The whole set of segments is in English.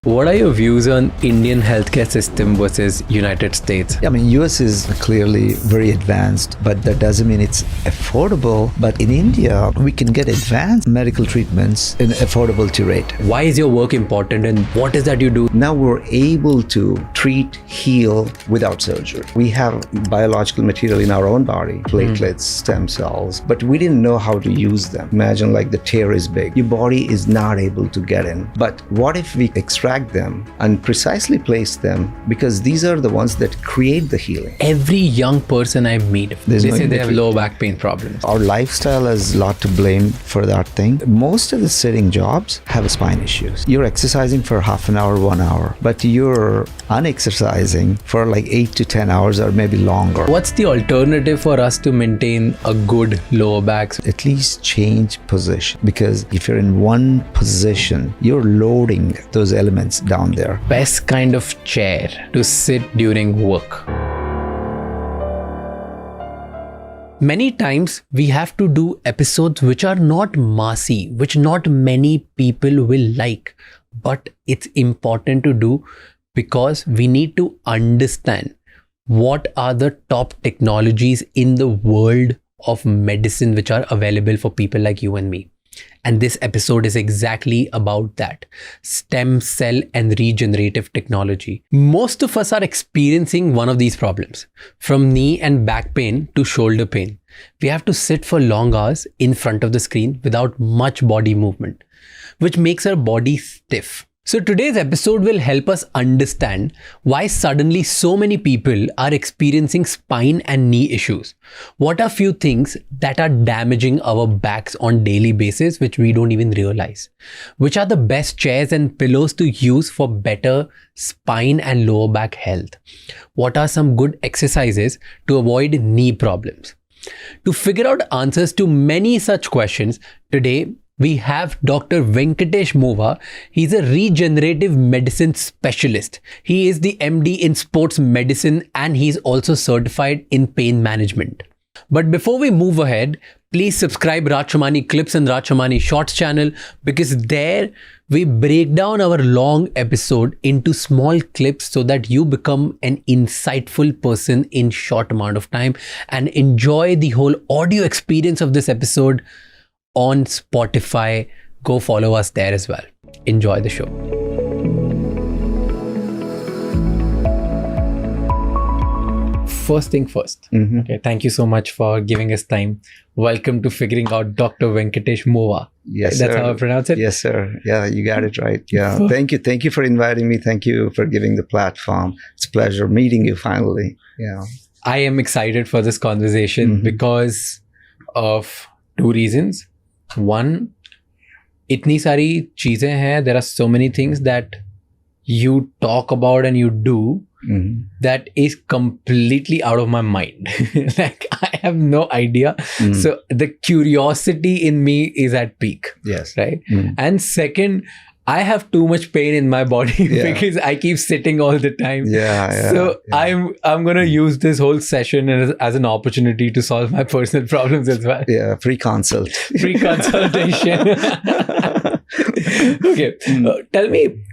What are your views on Indian healthcare system versus United States? I mean, US is clearly very advanced, but that doesn't mean it's affordable. But in India, we can get advanced medical treatments in affordability rate. Why is your work important and what is that you do? Now we're able to treat, heal without surgery. We have biological material in our own body, platelets, stem cells, but we didn't know how to use them. Imagine like the tear is big. Your body is not able to get in. But what if we extract them and precisely place them, because these are the ones that create the healing. Every young person I meet, they say they have low back pain problems. Our lifestyle has a lot to blame for that thing. Most of the sitting jobs have spine issues. You're exercising for half an hour, 1 hour, but you're unexercising for like 8 to 10 hours or maybe longer. What's the alternative for us to maintain a good lower back? At least change position, because if you're in one position, you're loading those elements down there. Best kind of chair to sit during work. Many times we have to do episodes which are not massy, which not many people will like, but it's important to do because we need to understand what are the top technologies in the world of medicine which are available for people like you and me. And this episode is exactly about that. Stem cell and regenerative technology. Most of us are experiencing one of these problems. From knee and back pain to shoulder pain. We have to sit for long hours in front of the screen without much body movement, which makes our body stiff. So today's episode will help us understand why suddenly so many people are experiencing spine and knee issues. What are few things that are damaging our backs on daily basis which we don't even realize? Which are the best chairs and pillows to use for better spine and lower back health? What are some good exercises to avoid knee problems? To figure out answers to many such questions, today we have Dr. Venkatesh Movva. He's a regenerative medicine specialist. He is the MD in sports medicine and he's also certified in pain management. But before we move ahead, please subscribe Raj Shamani Clips and Raj Shamani Shorts channel, because there we break down our long episode into small clips so that you become an insightful person in short amount of time and enjoy the whole audio experience of this episode on Spotify. Go follow us there as well. Enjoy the show. First thing first. Okay, thank you so much for giving us time. Welcome to Figuring Out Dr. Venkatesh Movva. Yes, That's sir. how I pronounce it? Yes, sir. Yeah, you got it right. Yeah. Thank you. Thank you for inviting me. Thank you for giving the platform. It's a pleasure meeting you finally. Yeah. I am excited for this conversation because of two reasons. One, itni sari cheezein hai, there are so many things that you talk about and you do that is completely out of my mind. Like I have no idea. So the curiosity in me is at peak. Yes. Right. And second, I have too much pain in my body because I keep sitting all the time. So I'm gonna use this whole session as an opportunity to solve my personal problems as well. Yeah, free consult. Free consultation. Okay, tell me.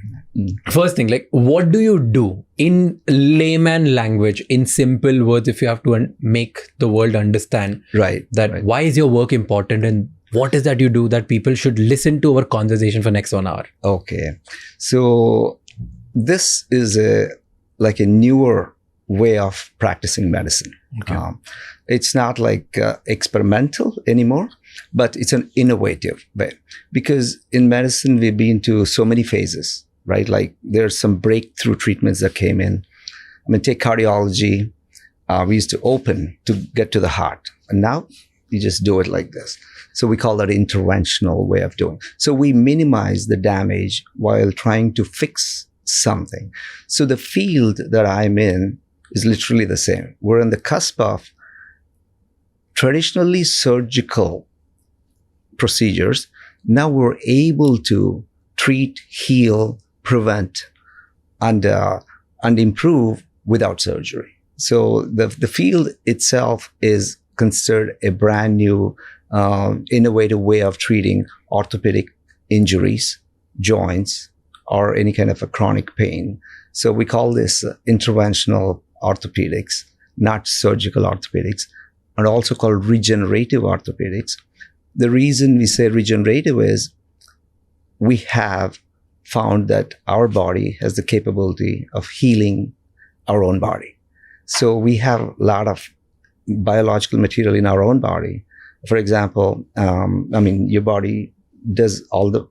First thing, like, what do you do in layman language, in simple words, if you have to make the world understand that why is your work important and what is that you do that people should listen to our conversation for next 1 hour? Okay. So this is a newer way of practicing medicine. Okay. It's not like experimental anymore, but it's an innovative way. Because in medicine, we've been to so many phases. Right? Like there's some breakthrough treatments that came in. I mean, take cardiology. We used to open to get to the heart. And now you just do it like this. So we call that interventional way of doing. So we minimize the damage while trying to fix something. So the field that I'm in is literally the same. We're on the cusp of traditionally surgical procedures. Now we're able to treat, heal, prevent, and improve without surgery. So the field itself is considered a brand new, innovative way of treating orthopedic injuries, joints, or any kind of a chronic pain. So we call this interventional orthopedics, not surgical orthopedics, and also called regenerative orthopedics. The reason we say regenerative is we have found that our body has the capability of healing our own body. So we have a lot of biological material in our own body. For example, your body does all the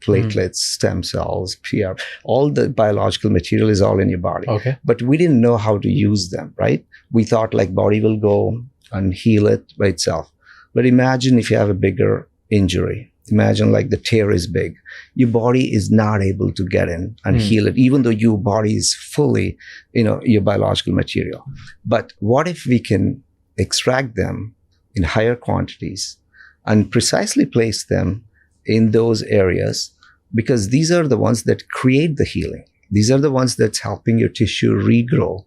platelets, stem cells, PR, all the biological material is all in your body. Okay. But we didn't know how to use them, right? We thought like body will go and heal it by itself. But imagine if you have a bigger injury. Imagine like the tear is big. Your body is not able to get in and heal it, even though your body is fully, your biological material. But what if we can extract them in higher quantities and precisely place them in those areas, because these are the ones that create the healing. These are the ones that's helping your tissue regrow,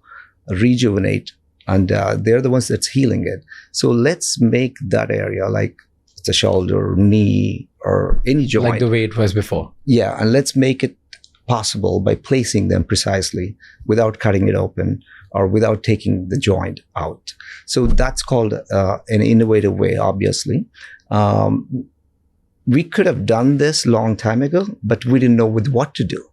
rejuvenate, and they're the ones that's healing it. So let's make that area like the shoulder, knee, or any joint. Like the way it was before. Yeah, and let's make it possible by placing them precisely without cutting it open or without taking the joint out. So that's called an innovative way, obviously. We could have done this long time ago, but we didn't know with what to do.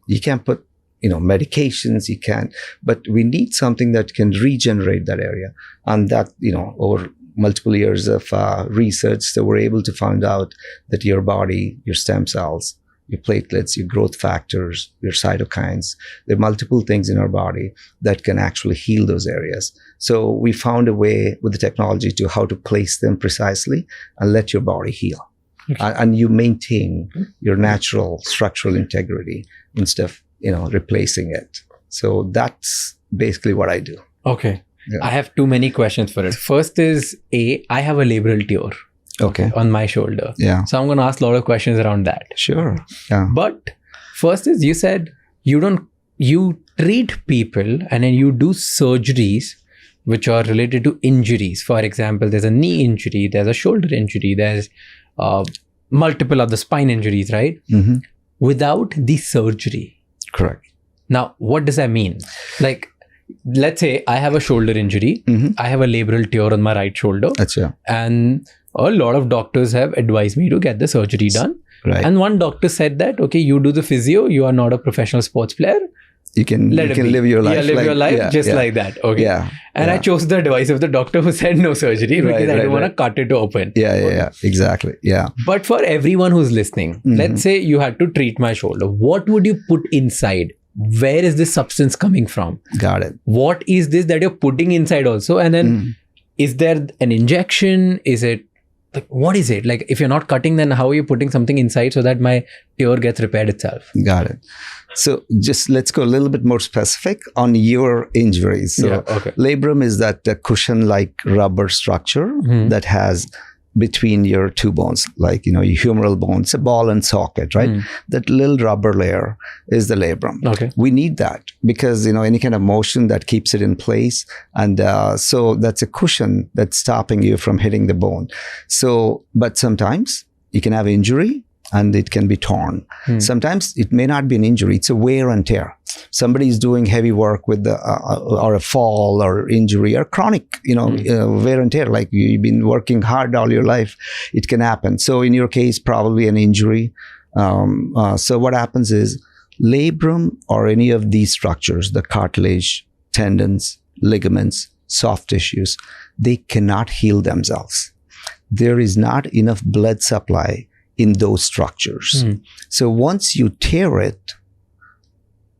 You can't put, medications, you can't, but we need something that can regenerate that area. And that, over multiple years of research, so we're able to find out that your body, your stem cells, your platelets, your growth factors, your cytokines, there are multiple things in our body that can actually heal those areas. So we found a way with the technology to how to place them precisely and let your body heal. Okay. And you maintain your natural structural integrity instead of, replacing it. So that's basically what I do. Okay. Yeah. I have too many questions for it. First is I have a labral tear. Okay. On my shoulder. Yeah. So I'm going to ask a lot of questions around that. Sure. Yeah. But first is you said you treat people and then you do surgeries which are related to injuries. For example, there's a knee injury, there's a shoulder injury, there's multiple other spine injuries, right? Mm-hmm. Without the surgery. Correct. Now, what does that mean? Like, let's say I have a shoulder injury. Mm-hmm. I have a labral tear on my right shoulder. That's yeah. And a lot of doctors have advised me to get the surgery done. Right. And one doctor said that, okay, you do the physio, you are not a professional sports player. You can live your life. Yeah, live your life like that. Okay. Yeah. And I chose the advice of the doctor who said no surgery because I don't want to cut it open. Yeah. Exactly. Yeah. But for everyone who's listening, let's say you had to treat my shoulder. What would you put inside? Where is this substance coming from? Got it. What is this that you're putting inside also? And then is there an injection? Is it like, what is it? Like, if you're not cutting, then how are you putting something inside so that my tear gets repaired itself? Got it. So just let's go a little bit more specific on your injuries. So labrum is that cushion-like rubber structure that has between your two bones, like, your humeral bone, it's a ball and socket, right? That little rubber layer is the labrum. Okay. We need that because, any kind of motion that keeps it in place. And so that's a cushion that's stopping you from hitting the bone. So, but sometimes you can have injury and it can be torn. Sometimes it may not be an injury, it's a wear and tear. Somebody is doing heavy work with or a fall or injury or chronic, wear and tear, like you've been working hard all your life, it can happen. So in your case, probably an injury. So what happens is labrum or any of these structures, the cartilage, tendons, ligaments, soft tissues, they cannot heal themselves. There is not enough blood supply in those structures. So once you tear it,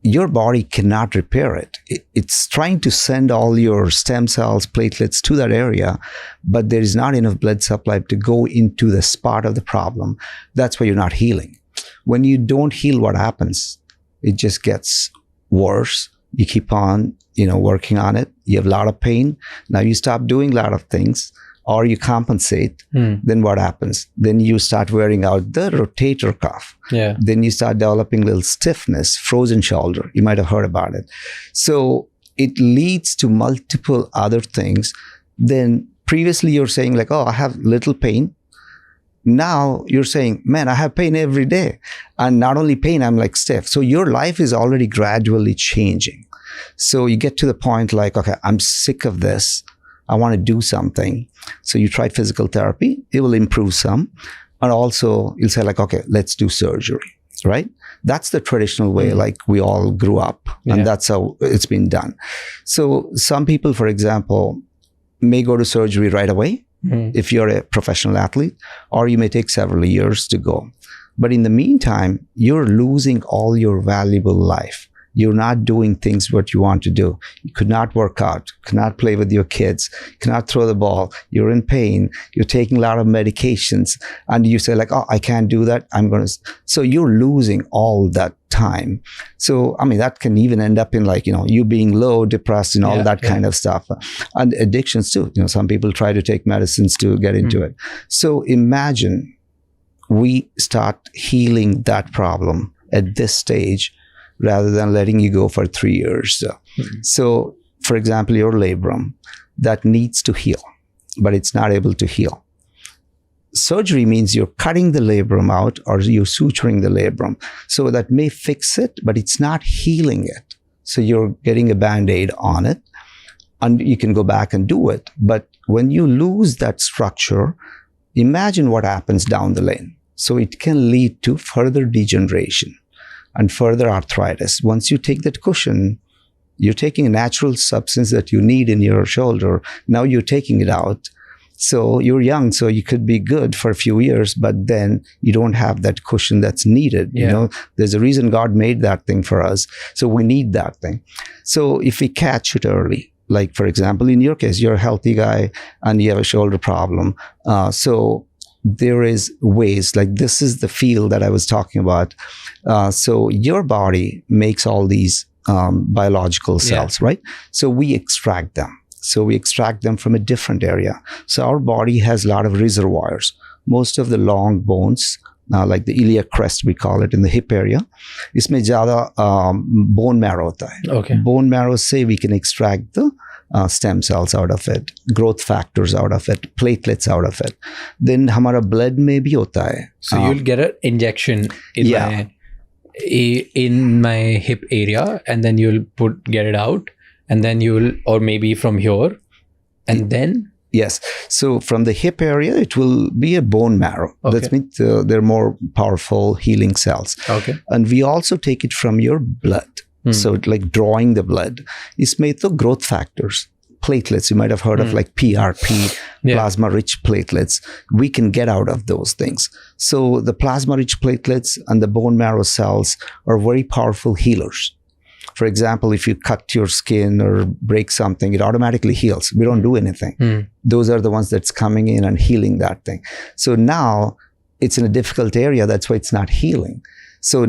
your body cannot repair it. It's trying to send all your stem cells, platelets to that area, but there is not enough blood supply to go into the spot of the problem. That's why you're not healing. When you don't heal, what happens? It just gets worse. You keep on, working on it. You have a lot of pain. Now you stop doing a lot of things, or you compensate, then what happens? Then you start wearing out the rotator cuff. Yeah. Then you start developing a little stiffness, frozen shoulder. You might have heard about it. So it leads to multiple other things. Then previously you're saying like, oh, I have little pain. now you're saying, man, I have pain every day. And not only pain, I'm like stiff. So your life is already gradually changing. So you get to the point like, okay, I'm sick of this. I want to do something. So you try physical therapy. It will improve some. And also you'll say like, okay, let's do surgery, right? That's the traditional way, like we all grew up. And that's how it's been done. So some people, for example, may go to surgery right away. If you're a professional athlete, or you may take several years to go. But in the meantime, you're losing all your valuable life. You're not doing things what you want to do. You could not work out, could not play with your kids, cannot throw the ball. You're in pain. You're taking a lot of medications. And you say like, oh, I can't do that. I'm going to. So you're losing all that time. So, I mean, that can even end up in like, you being low, depressed and all that kind of stuff. And addictions too. Some people try to take medicines to get into it. So imagine we start healing that problem at this stage, rather than letting you go for 3 years. So, for example, your labrum that needs to heal, but it's not able to heal. Surgery means you're cutting the labrum out or you're suturing the labrum. So that may fix it, but it's not healing it. So you're getting a Band-Aid on it and you can go back and do it. But when you lose that structure, imagine what happens down the lane. So it can lead to further degeneration and further arthritis. Once you take that cushion, you're taking a natural substance that you need in your shoulder. Now you're taking it out. So you're young, so you could be good for a few years, but then you don't have that cushion that's needed. There's a reason God made that thing for us. So we need that thing. So if we catch it early, like for example, in your case, you're a healthy guy and you have a shoulder problem. So there is ways, like this is the field that I was talking about. So your body makes all these biological cells, right? So we extract them. So we extract them from a different area. So our body has a lot of reservoirs. Most of the long bones, like the iliac crest, we call it in the hip area, इसमें ज़्यादा bone marrow होता है. Okay. Bone marrow से we can extract the stem cells out of it, growth factors out of it, platelets out of it. Then हमारा blood में भी होता है. So you'll get an injection in my hip area, and then you'll get it out, and then or maybe from here, and then. Yes. So from the hip area, it will be a bone marrow. Okay. That means they're more powerful healing cells. Okay. And we also take it from your blood. So like drawing the blood is made of growth factors, platelets. You might have heard of like PRP, plasma-rich platelets. We can get out of those things. So the plasma-rich platelets and the bone marrow cells are very powerful healers. For example, if you cut your skin or break something, it automatically heals. We don't do anything. Those are the ones that's coming in and healing that thing. So now it's in a difficult area. That's why it's not healing. So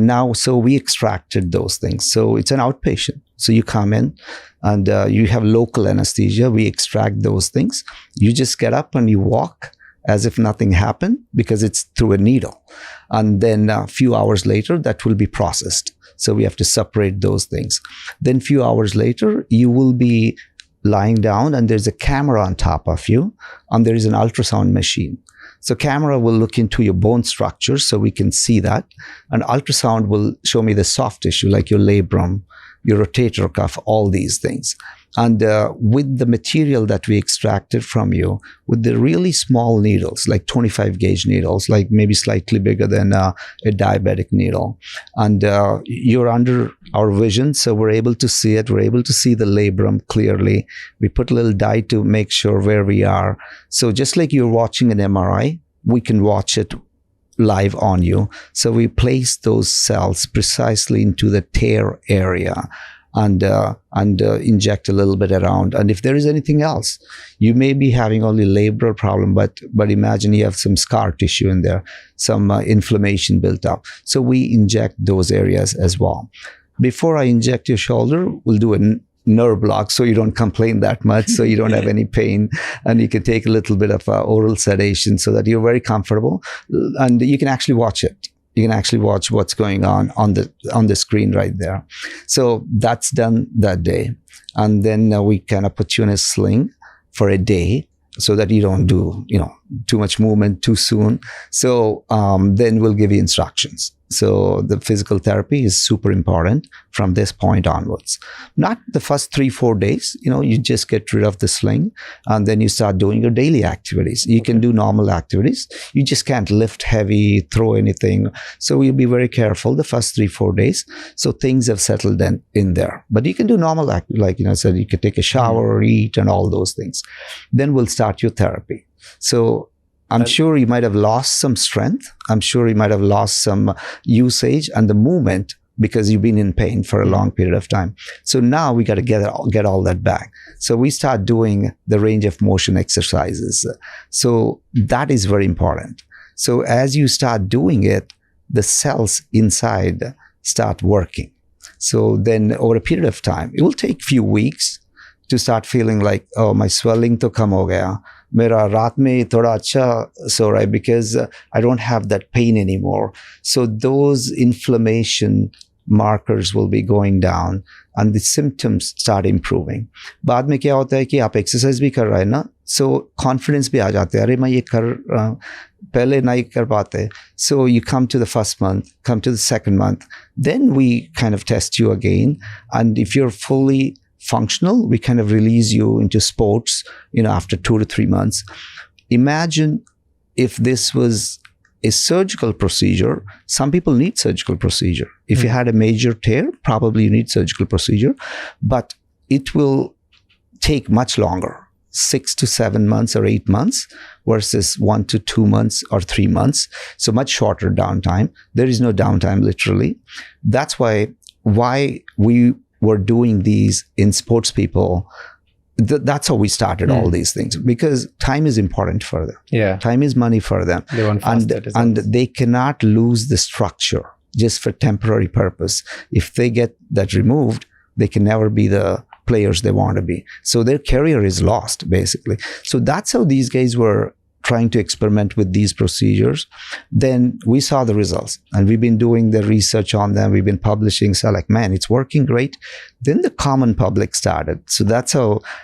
we extracted those things. So it's an outpatient. So you come in and you have local anesthesia. We extract those things. You just get up and you walk as if nothing happened because it's through a needle. And then a few hours later, that will be processed. So we have to separate those things. Then a few hours later, you will be lying down and there's a camera on top of you and there is an ultrasound machine. So camera will look into your bone structure so we can see that. And ultrasound will show me the soft tissue like your labrum, your rotator cuff, all these things. And with the material that we extracted from you, with the really small needles, like 25 gauge needles, like maybe slightly bigger than a diabetic needle. And you're under our vision, so we're able to see it. We're able to see the labrum clearly. We put a little dye to make sure where we are. So just like you're watching an MRI, we can watch it live on you. So we place those cells precisely into the tear area and inject a little bit around. And if there is anything else, you may be having only labral problem, but imagine you have some scar tissue in there, some inflammation built up. So we inject those areas as well. Before I inject your shoulder, we'll do a nerve block so you don't complain that much, so you don't have any pain, and you can take a little bit of oral sedation so that you're very comfortable and you can actually watch it. You can actually watch what's going on the screen right there. So that's done that day. And then we kind of put you in a sling for a day. so that you don't do, too much movement too soon. So then we'll give you instructions. So the physical therapy is super important from this point onwards. Not the first 3-4 days, you just get rid of the sling and then you start doing your daily activities. You can do normal activities. You just can't lift heavy, throw anything. So we'll be very careful the first 3-4 days. So things have settled in there. But you can do normal activities, like, so you can take a shower, eat, and all those things. Then we'll start your therapy. So I'm sure you might have lost some strength. I'm sure you might have lost some usage and the movement because you've been in pain for a long period of time. So now we got to get all that back. So we start doing the range of motion exercises. So that is very important. So as you start doing it, the cells inside start working. So then over a period of time, it will take a few weeks to start feeling like, oh, my swelling to kam ho gaya. Mera raat mein thoda acha so raha hai because I don't have that pain anymore. So those inflammation markers will be going down and the symptoms start improving. बाद में क्या होता है कि आप exercise भी कर रहे हैं ना, so confidence भी आ जाते हैं. अरे मैं ये कर पहले नहीं कर पाते. So you come to the first month, come to the second month, then we kind of test you again, and if you're fully functional, we kind of release you into sports, after 2 to 3 months. Imagine if this was a surgical procedure. Some people need surgical procedure. If you had a major tear, probably you need surgical procedure, but it will take much longer, 6 to 7 months or 8 months versus 1 to 2 months or 3 months. So much shorter downtime. There is no downtime literally. That's why we were doing these in sports people. That's how we started all these things, because time is important for them. Yeah. Time is money for them. They want faster results. And they cannot lose the structure just for temporary purpose. If they get that removed, they can never be the players they want to be. So their career is lost, basically. So that's how these guys were trying to experiment with these procedures. Then we saw the results and we've been doing the research on them. We've been publishing. So like, man, it's working great. Then the common public started. So that's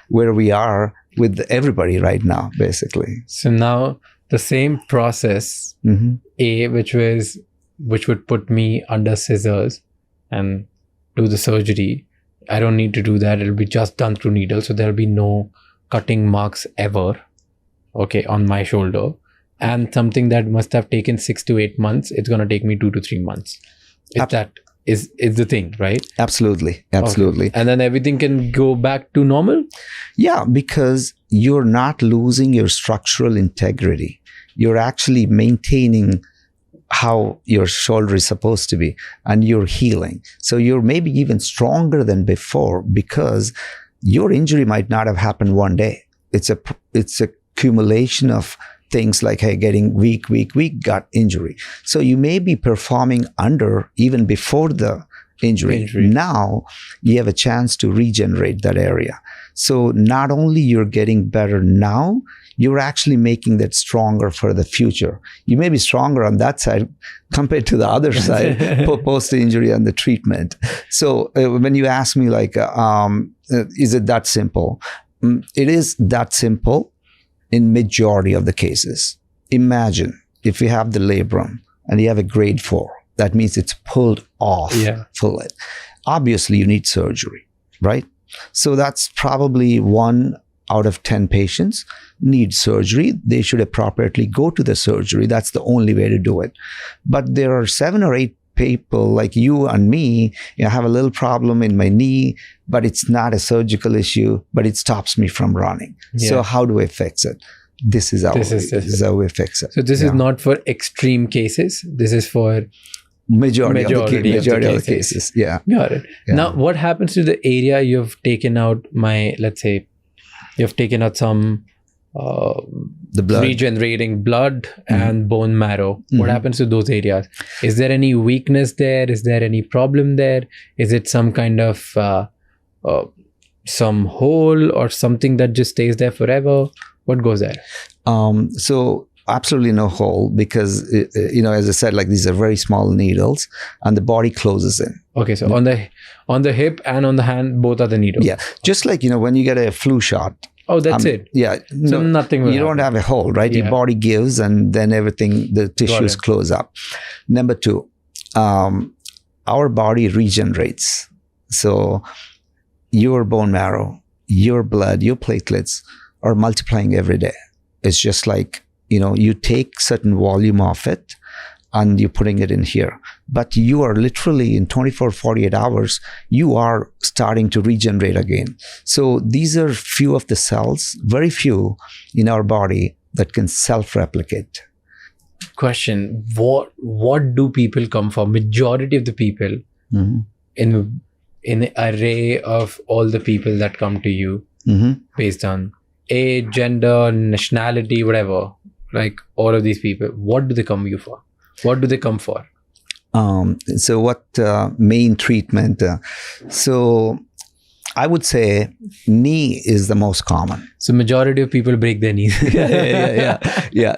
where we are with everybody right now, basically. So now the same process, which would put me under scissors and do the surgery. I don't need to do that. It'll be just done through needle. So there'll be no cutting marks ever. Okay, on my shoulder, and something that must have taken 6 to 8 months, it's going to take me 2 to 3 months. That is the thing, right? Absolutely. Okay. And then everything can go back to normal? Yeah, because you're not losing your structural integrity. You're actually maintaining how your shoulder is supposed to be, and you're healing. So you're maybe even stronger than before, because your injury might not have happened one day. It's a accumulation of things like, hey, getting weak, got injury. So you may be performing under even before the injury. Now you have a chance to regenerate that area. So not only you're getting better now, you're actually making that stronger for the future. You may be stronger on that side compared to the other side, post-injury and the treatment. So when you ask me like, is it that simple? It is that simple. In majority of the cases. Imagine if you have the labrum and you have a grade 4, that means it's pulled off fully. Obviously, you need surgery, right? So that's probably 1 out of 10 patients need surgery. They should appropriately go to the surgery. That's the only way to do it. But there are 7 or 8 people like you and me, have a little problem in my knee, but it's not a surgical issue, but it stops me from running. So how do I fix it? This is how we fix it. So this is not for extreme cases. This is for majority of the cases. Yeah. Got it. Yeah. Now, what happens to the area you've taken out let's say, you've taken out some the blood, regenerating blood and bone marrow. What happens to those areas? Is there any weakness there? Is there any problem there? Is it some kind of some hole or something that just stays there forever? What goes there? So absolutely no hole, because as I said, like, these are very small needles and the body closes in. Okay, so on the hip and on the hand, both are the needles. Yeah, just like when you get a flu shot, Oh, that's it. Yeah. So nothing will you don't have a hole, right? Yeah. Your body gives, and then everything, the tissues close up. Number two, our body regenerates. So your bone marrow, your blood, your platelets are multiplying every day. It's just like, you take certain volume of it and you're putting it in here. But you are literally in 24, 48 hours, you are starting to regenerate again. So these are few of the cells, very few in our body that can self-replicate. Question, what do people come for? Majority of the people in an array of all the people that come to you based on age, gender, nationality, whatever, like all of these people, what do they come you for? What do they come for? So what main treatment? So I would say knee is the most common. So majority of people break their knees. Yeah.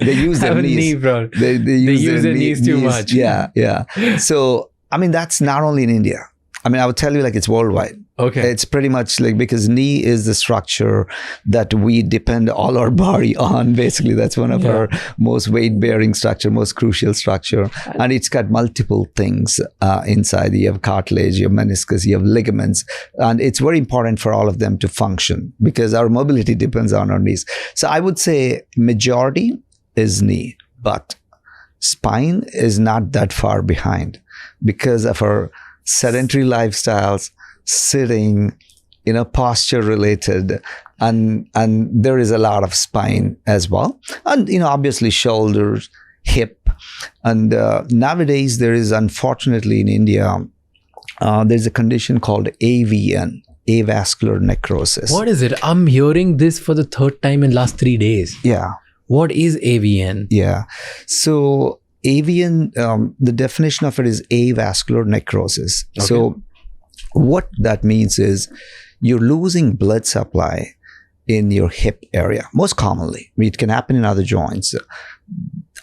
They use their knees. Knee problem. They use their knees too much. Yeah. So, that's not only in India. I would tell you it's worldwide. Okay. It's pretty much because knee is the structure that we depend all our body on. Basically, that's one of our most weight-bearing structure, most crucial structure. And it's got multiple things inside. You have cartilage, you have meniscus, you have ligaments. And it's very important for all of them to function because our mobility depends on our knees. So I would say majority is knee, but spine is not that far behind because of our sedentary lifestyles, sitting, posture related, and there is a lot of spine as well, and obviously shoulders, hip, and nowadays there is, unfortunately in India, there's a condition called AVN, avascular necrosis. What is it? I'm hearing this for the third time in last 3 days. Yeah. What is AVN? Yeah. So AVN, the definition of it is avascular necrosis. Okay. So what that means is you're losing blood supply in your hip area, most commonly. It can happen in other joints.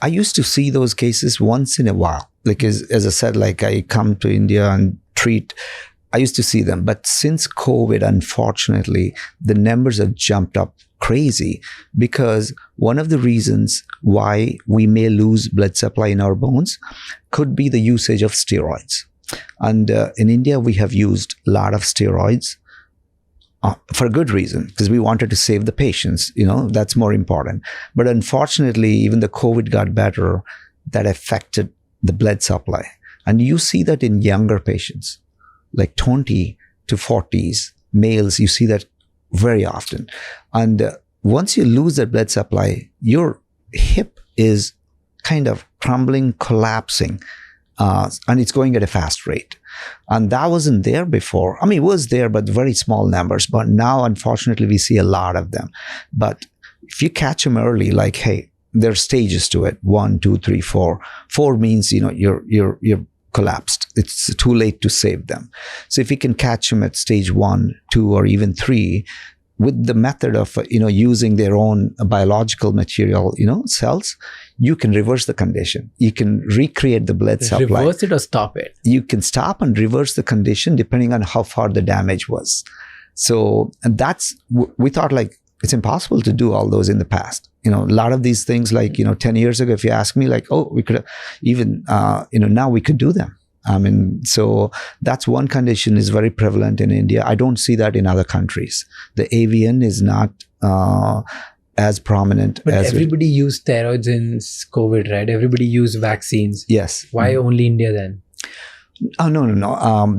I used to see those cases once in a while. As I said, I come to India and treat, I used to see them. But since COVID, unfortunately, the numbers have jumped up crazy because one of the reasons why we may lose blood supply in our bones could be the usage of steroids. And in India, we have used a lot of steroids for a good reason, because we wanted to save the patients. That's more important. But unfortunately, even the COVID got better, that affected the blood supply. And you see that in younger patients, like 20 to 40s, males, you see that very often. And once you lose that blood supply, your hip is kind of crumbling, collapsing. And it's going at a fast rate. And that wasn't there before. It was there, but very small numbers. But now, unfortunately, we see a lot of them. But if you catch them early, hey, there are stages to it. 1, 2, 3, 4. 4 means, you're collapsed. It's too late to save them. So if you can catch them at stage 1, 2, or even 3, with the method of, using their own biological material, cells, you can reverse the condition. You can recreate the blood supply. Reverse it or stop it? You can stop and reverse the condition depending on how far the damage was. So, and we thought it's impossible to do all those in the past. A lot of these things 10 years ago, if you ask me we could even, now we could do them. So that's one condition is very prevalent in India. I don't see that in other countries. The AVN is not as prominent. But everybody used steroids in COVID, right? Everybody used vaccines. Yes. Why only India then? Oh, no.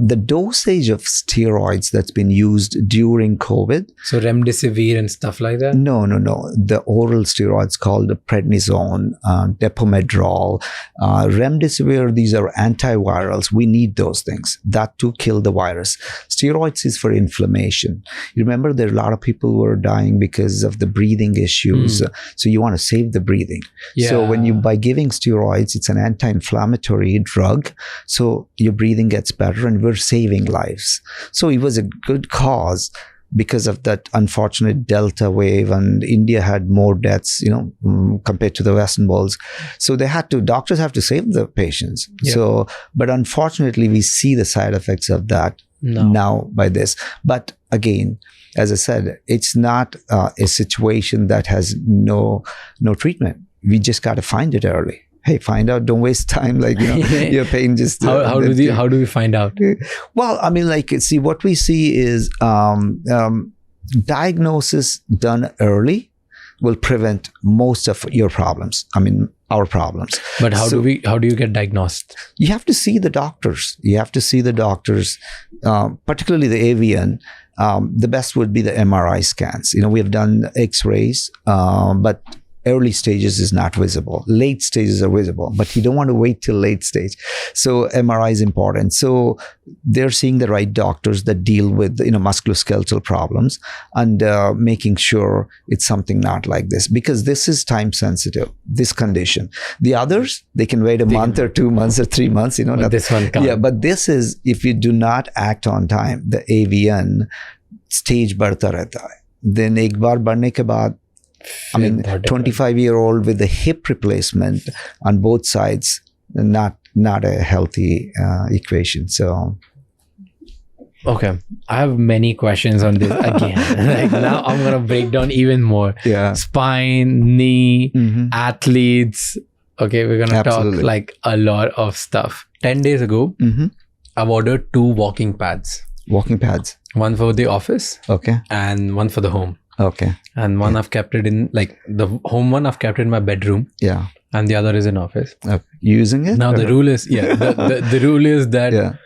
The dosage of steroids that's been used during COVID. So remdesivir and stuff like that? No. The oral steroids called prednisone, depomedrol, remdesivir, these are antivirals. We need those things. That to kill the virus. Steroids is for inflammation. You remember there are a lot of people who are dying because of the breathing issues. So you want to save the breathing. Yeah. So by giving steroids, it's an anti-inflammatory drug. So your breathing gets better and we're saving lives. So it was a good cause because of that unfortunate Delta wave, and India had more deaths, compared to the Western world. So doctors have to save the patients. Yeah. So, but unfortunately we see the side effects of that now by this. But again, as I said, it's not a situation that has no treatment. We just got to find it early. Hey, find out. Don't waste time. Like, your pain just. How do we find out? Well, I mean, like, see, what we see is diagnosis done early will prevent most of your problems. I mean, our problems. But how do you get diagnosed? You have to see the doctors. Particularly the avian. The best would be the MRI scans. We have done X-rays, but early stages is not visible. Late stages are visible, but you don't want to wait till late stage. So MRI is important. So they're seeing the right doctors that deal with musculoskeletal problems and making sure it's something not like this, because this is time sensitive, this condition. The others, they can wait a month or 2 months or 3 months. But this one can't. Yeah, but this is, if you do not act on time, the avian stage बढ़ता रहता है. Then एक बार बढ़ने के बाद, 25-year-old with a hip replacement on both sides, not a healthy equation. So, okay, I have many questions on this again. Like, now I'm gonna break down even more. Yeah, spine, knee, athletes. Okay, we're gonna talk like a lot of stuff. 10 days ago, I've ordered 2 walking pads. Walking pads. One for the office. Okay. And one for the home. Okay. And one I've kept it in, like, the home one I've kept it in my bedroom. Yeah. And the other is in office. Okay. Using it? Now the rule is, the rule is that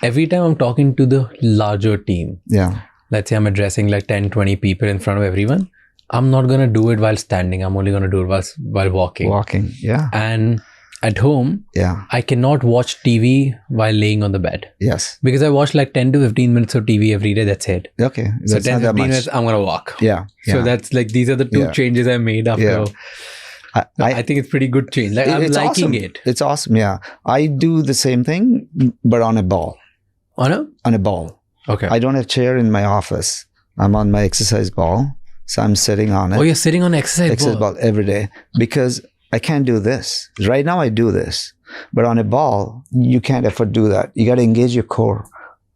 every time I'm talking to the larger team, let's say I'm addressing like 10, 20 people in front of everyone, I'm not going to do it while standing. I'm only going to do it while walking. Walking, yeah. And at home, I cannot watch TV while laying on the bed. Yes. Because I watch like 10 to 15 minutes of TV every day. That's it. Okay. So 10 to 15 minutes, I'm going to walk. Yeah. So that's like, these are the 2 changes I made after. I think it's pretty good change. Like, I'm liking awesome. it. It's awesome. Yeah. I do the same thing, but on a ball. On a ball. Okay. I don't have chair in my office. I'm on my exercise ball. So I'm sitting on it. Oh, you're sitting on exercise ball every day, because I can't do this. Right now I do this, but on a ball, you can't afford to do that. You got to engage your core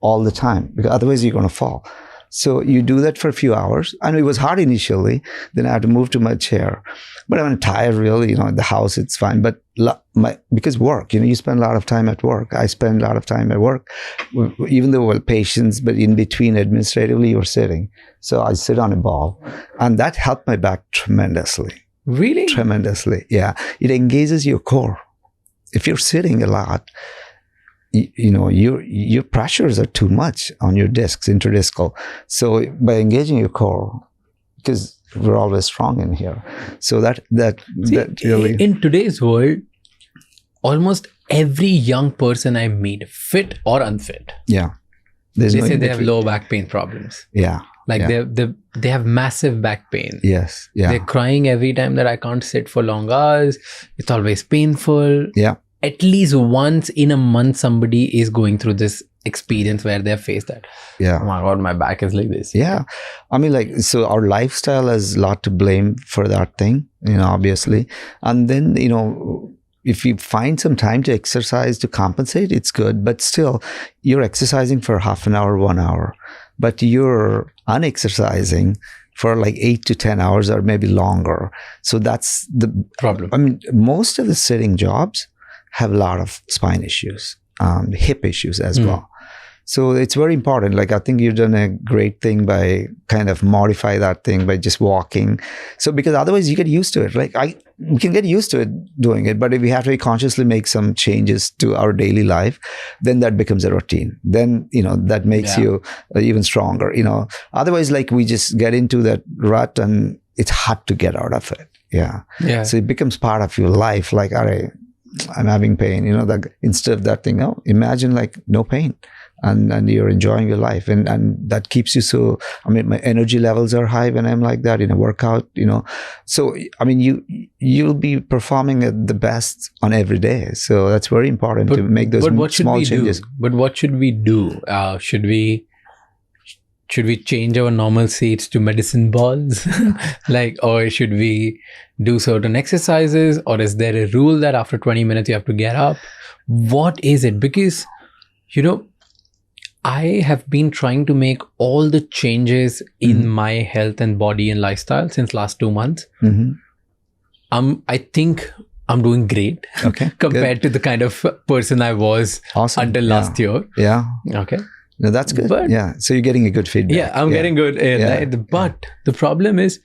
all the time, because otherwise you're going to fall. So you do that for a few hours. I know it was hard initially. Then I had to move to my chair. But I'm tired, really. In the house, it's fine. But because work, you spend a lot of time at work. I spend a lot of time at work, even though we're patients, but in between administratively, you're sitting. So I sit on a ball. And that helped my back tremendously. Really? Tremendously, yeah. It engages your core. If you're sitting a lot, your pressures are too much on your discs, interdiscal. So by engaging your core, because we're always strong in here, so that really. In today's world, almost every young person I meet, fit or unfit, they say they have low back pain problems. Yeah. Like they have massive back pain. Yes. Yeah. They're crying every time that I can't sit for long hours. It's always painful. Yeah. At least once in a month, somebody is going through this experience where they've faced that. Yeah. Oh my God, my back is like this. Yeah. I mean, so our lifestyle has a lot to blame for that thing, obviously. And then, if you find some time to exercise to compensate, it's good. But still, you're exercising for half an hour, 1 hour. But you're unexercising for like 8 to 10 hours or maybe longer. So that's the problem. I mean, most of the sitting jobs have a lot of spine issues, hip issues as well. So it's very important. Like, I think you've done a great thing by kind of modify that thing by just walking. So because otherwise you get used to it. Like we can get used to it doing it, but if we have to consciously make some changes to our daily life, then that becomes a routine. Then, that makes you even stronger, Otherwise, like, we just get into that rut and it's hard to get out of it. Yeah. So it becomes part of your life. Like, all right, I'm having pain, that instead of that thing, imagine like no pain. And you're enjoying your life, and that keeps you so. I mean, my energy levels are high when I'm like that in a workout, So I mean, you'll be performing at the best on every day. So that's very important to make those small changes. But what should we do? Should we change our normal seats to medicine balls, or should we do certain exercises, or is there a rule that after 20 minutes you have to get up? What is it? Because I have been trying to make all the changes in my health and body and lifestyle since last 2 months. I think I'm doing great Okay. compared to the kind of person I was until last year. Yeah. Okay. No, that's good. But- yeah. So you're getting a good feedback. Yeah, I'm getting good. Yeah. Right? But the problem is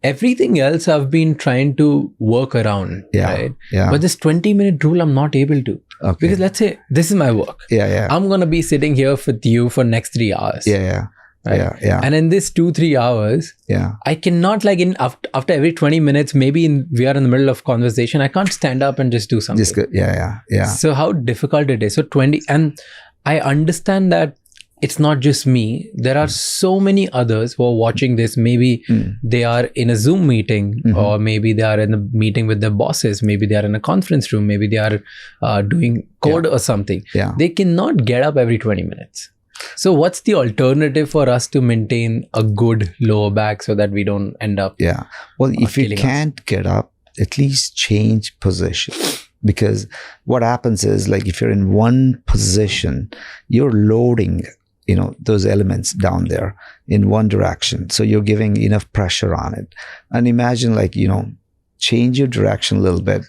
everything else I've been trying to work around. Yeah. Right? Yeah. But this 20-minute rule, I'm not able to. Okay. Because let's say this is my work. Yeah. I'm going to be sitting here with you for next 3 hours. Yeah. Right? Yeah. And in this 2-3 hours, Yeah. I cannot after every 20 minutes, maybe we are in the middle of conversation, I can't stand up and just do something. Just good. Yeah. So how difficult it is. So 20, and I understand that it's not just me. There are so many others who are watching this. Maybe they are in a Zoom meeting, or maybe they are in a meeting with their bosses. Maybe they are in a conference room. Maybe they are doing code or something. Yeah. They cannot get up every 20 minutes. So what's the alternative for us to maintain a good lower back so that we don't end up? Yeah. Well, if you killing us? can't get up, at least change position. Because what happens is, like, if you're in one position, you're loading, those elements down there in one direction. So you're giving enough pressure on it. And imagine, like, change your direction a little bit,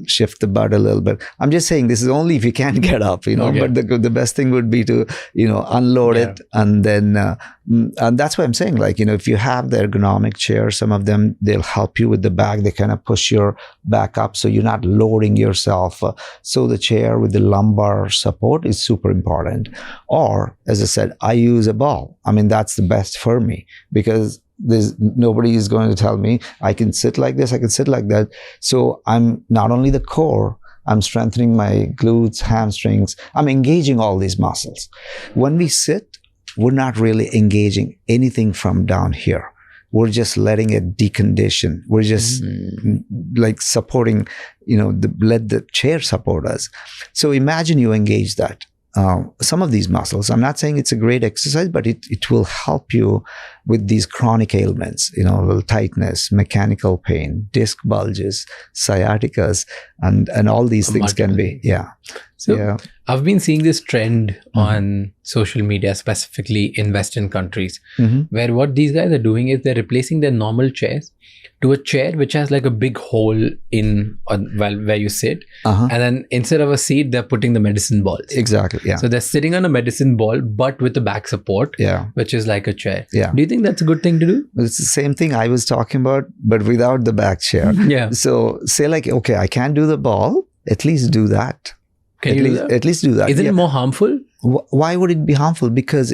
shift the butt a little bit. I'm just saying this is only if you can't get up, Okay. but the best thing would be to, unload it. And then, and that's why I'm saying, like, if you have the ergonomic chair, some of them, they'll help you with the back. They kind of push your back up so you're not loading yourself. So the chair with the lumbar support is super important. Or, as I said, I use a ball. I mean, that's the best for me, because nobody is going to tell me I can sit like this, I can sit like that. So I'm not only the core, I'm strengthening my glutes, hamstrings. I'm engaging all these muscles. When we sit, we're not really engaging anything from down here. We're just letting it decondition. We're just like supporting, let the chair support us. So imagine you engage that. Some of these muscles, I'm not saying it's a great exercise, but it will help you with these chronic ailments, a little tightness, mechanical pain, disc bulges, sciaticas, and all these things can be, So I've been seeing this trend on social media, specifically in Western countries, where what these guys are doing is they're replacing their normal chairs to a chair which has like a big hole in where you sit. And then instead of a seat, they're putting the medicine balls. Exactly, yeah. So they're sitting on a medicine ball, but with the back support, which is like a chair. Yeah. Do you think that's a good thing to do? It's the same thing I was talking about, but without the back chair. Yeah. So say, like, okay, I can't do the ball, at least do that. Can you do that? At least do that. Isn't it more harmful? Why would it be harmful? Because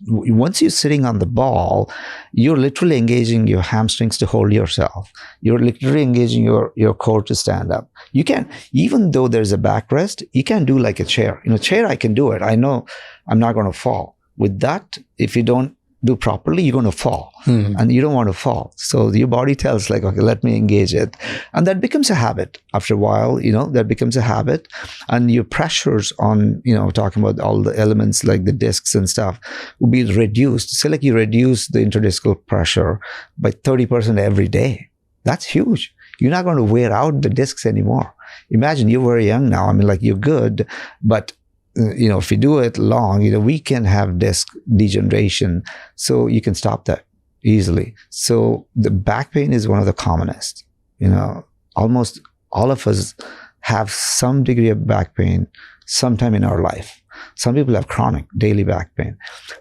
once you're sitting on the ball, you're literally engaging your hamstrings to hold yourself. You're literally engaging your core to stand up. You can, even though there's a backrest, you can do like a chair. Chair, I can do it. I know I'm not going to fall. With that, if you don't do properly, you're going to fall. And you don't want to fall. So your body tells, like, okay, let me engage it. And that becomes a habit. After a while, that becomes a habit. And your pressures on, talking about all the elements like the discs and stuff will be reduced. Say, like, you reduce the interdiscal pressure by 30% every day. That's huge. You're not going to wear out the discs anymore. Imagine you're very young now. I mean, like, you're good, but if you do it long, we can have disc degeneration. So you can stop that easily. So the back pain is one of the commonest. Almost all of us have some degree of back pain sometime in our life. Some people have chronic daily back pain,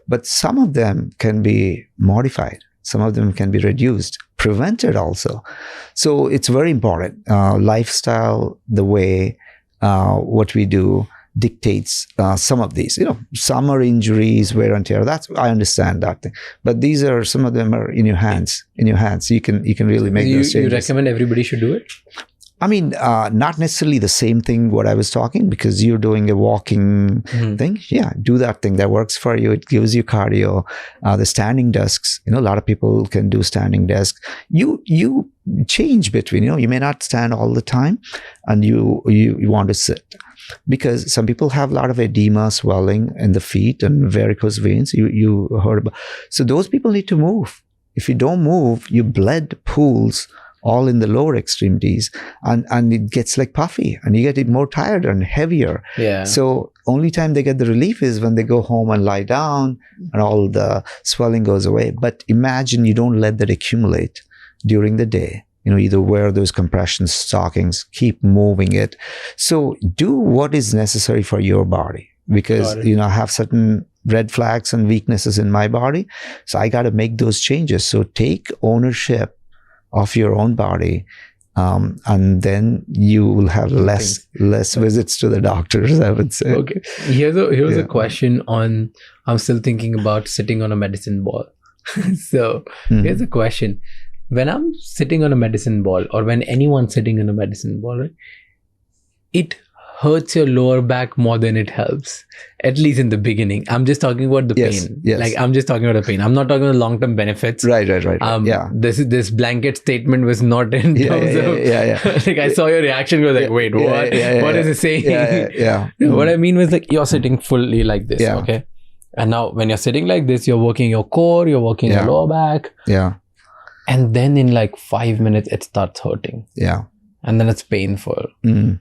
but some of them can be modified. Some of them can be reduced, prevented also. So it's very important. Lifestyle, the way, what we do, dictates some of these. Some are injuries, wear and tear. I understand that thing. But these are, some of them are in your hands. You can really make those changes. You recommend everybody should do it? I mean, not necessarily the same thing what I was talking, because you're doing a walking thing. Yeah, do that thing that works for you. It gives you cardio. The standing desks, a lot of people can do standing desks. You change between, you may not stand all the time, and you want to sit. Because some people have a lot of edema, swelling in the feet and varicose veins. You heard about. So those people need to move. If you don't move, your blood pools all in the lower extremities, and it gets like puffy, and you get it more tired and heavier. Yeah. So only time they get the relief is when they go home and lie down, and all the swelling goes away. But imagine you don't let that accumulate during the day. Either wear those compression stockings, keep moving it. So do what is necessary for your body, because I have certain red flags and weaknesses in my body, so I got to make those changes. So take ownership of your own body, and then you will have less visits to the doctors, I would say. Okay, here's a question on, I'm still thinking about sitting on a medicine ball. So here's a question. When I'm sitting on a medicine ball, or when anyone's sitting on a medicine ball, right, it hurts your lower back more than it helps, at least in the beginning. I'm just talking about the pain. Yes. Like, I'm just talking about the pain. I'm not talking about long-term benefits. Right. Yeah. This blanket statement was not in terms of... Yeah. Like, I saw your reaction. Was like, wait, what? What is it saying? Yeah. What I mean was, like, you're sitting fully like this, Yeah. okay? And now, when you're sitting like this, you're working your core, you're working your lower back. Yeah. And then in like 5 minutes, it starts hurting. Yeah. And then it's painful. Mm.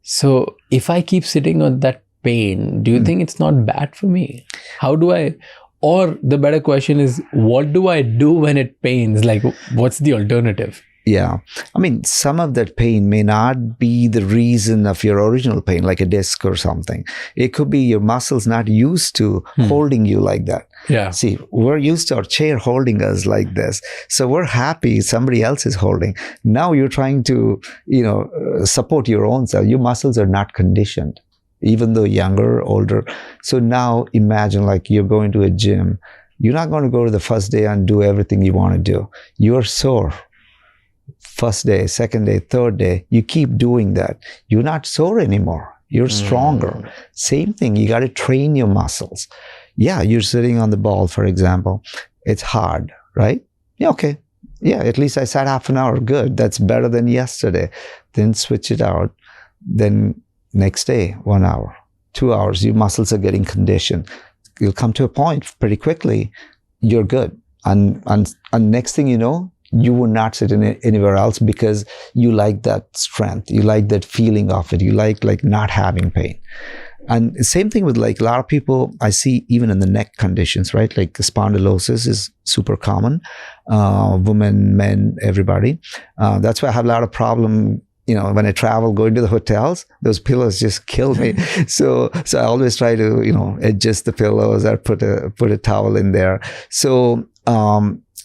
So if I keep sitting on that pain, do you think it's not bad for me? How do I, or the better question is, what do I do when it pains? Like, what's the alternative? Yeah. I mean, some of that pain may not be the reason of your original pain, like a disc or something. It could be your muscles not used to holding you like that. Yeah. See, we're used to our chair holding us like this. So we're happy somebody else is holding. Now you're trying to, support your own self. Your muscles are not conditioned, even though younger, older. So now imagine like you're going to a gym. You're not going to go to the first day and do everything you want to do. You're sore. First day, second day, third day, you keep doing that. You're not sore anymore. You're stronger. Same thing. You got to train your muscles. Yeah, you're sitting on the ball, for example. It's hard, right? Yeah, okay. Yeah, at least I sat half an hour. Good. That's better than yesterday. Then switch it out. Then next day, 1 hour, 2 hours, your muscles are getting conditioned. You'll come to a point pretty quickly. You're good. And next thing you know, you will not sit in anywhere else because you like that strength. You like that feeling of it. You like not having pain. And same thing with like a lot of people I see even in the neck conditions, right? Like spondylosis is super common. Women, men, everybody. That's why I have a lot of problem. When I travel, going to the hotels, those pillows just kill me. So I always try to, adjust the pillows or put a towel in there. So,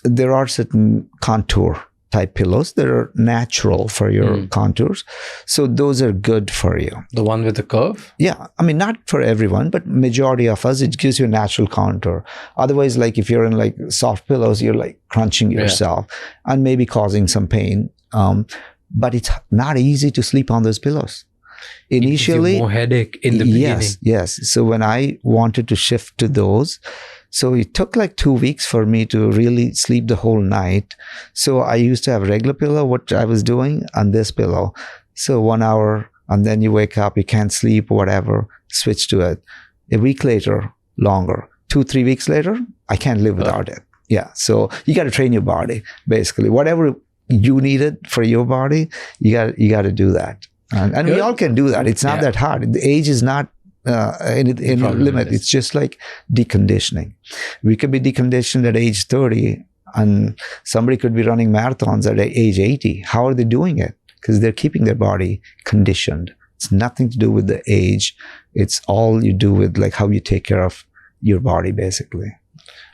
there are certain contour type pillows that are natural for your contours. So those are good for you. The one with the curve? Yeah. I mean, not for everyone, but majority of us, it gives you a natural contour. Otherwise, like if you're in like soft pillows, you're like crunching yourself and maybe causing some pain. But it's not easy to sleep on those pillows. Initially, it gives you more headache in the beginning. Yes. So when I wanted to shift to those, so it took like 2 weeks for me to really sleep the whole night. So I used to have a regular pillow, what I was doing, and this pillow. So 1 hour, and then you wake up, you can't sleep, whatever, switch to it. A week later, longer. 2-3 weeks later, I can't live without it. Yeah. So you got to train your body, basically. Whatever you needed for your body, you got to do that. And we all can do that. It's not that hard. The age is not any limit. It's just like deconditioning. We could be deconditioned at age 30 and somebody could be running marathons at age 80. How are they doing it? Because they're keeping their body conditioned. It's nothing to do with the age. It's all you do with like how you take care of your body, basically.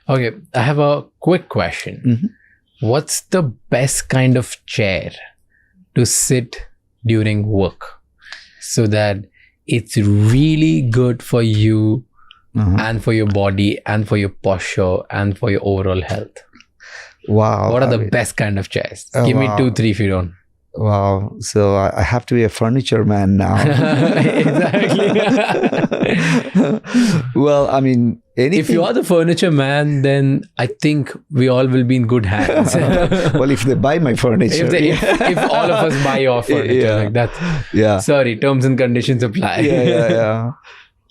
Okay. I have a quick question. What's the best kind of chair to sit during work so that it's really good for you and for your body and for your posture and for your overall health? Wow. What are the best kind of chairs? Give me 2-3 if you don't. Wow. So I have to be a furniture man now. Exactly. Well, I mean, anything. If you are the furniture man, then I think we all will be in good hands. Well, if they buy my furniture. If all of us buy your furniture like that. Yeah. Sorry, terms and conditions apply. Yeah.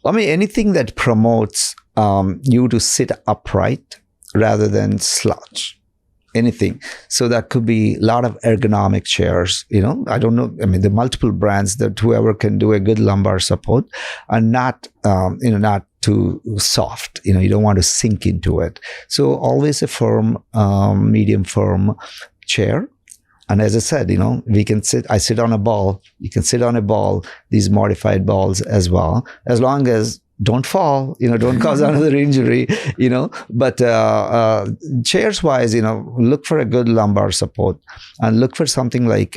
I mean, anything that promotes you to sit upright rather than slouch. anything. So that could be a lot of ergonomic chairs. I don't know. I mean, the multiple brands that whoever can do a good lumbar support and not, not too soft. You don't want to sink into it. So always a firm, medium firm chair. And as I said, we can I sit on a ball. You can sit on a ball, these modified balls as well, as long as don't fall, don't cause another injury, but chairs wise, look for a good lumbar support and look for something like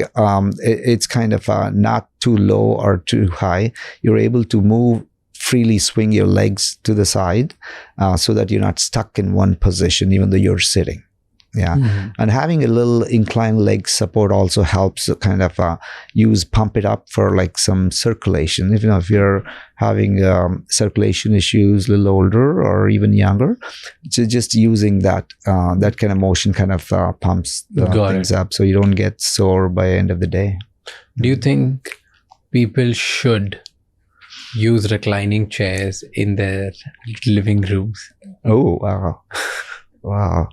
it's kind of not too low or too high. You're able to move freely, swing your legs to the side so that you're not stuck in one position even though you're sitting. Yeah. Mm-hmm. And having a little inclined leg support also helps kind of pump it up for like some circulation. If you're having circulation issues a little older or even younger, so just using that kind of motion kind of pumps things up so you don't get sore by the end of the day. Do you think people should use reclining chairs in their living rooms? Oh, wow. Wow.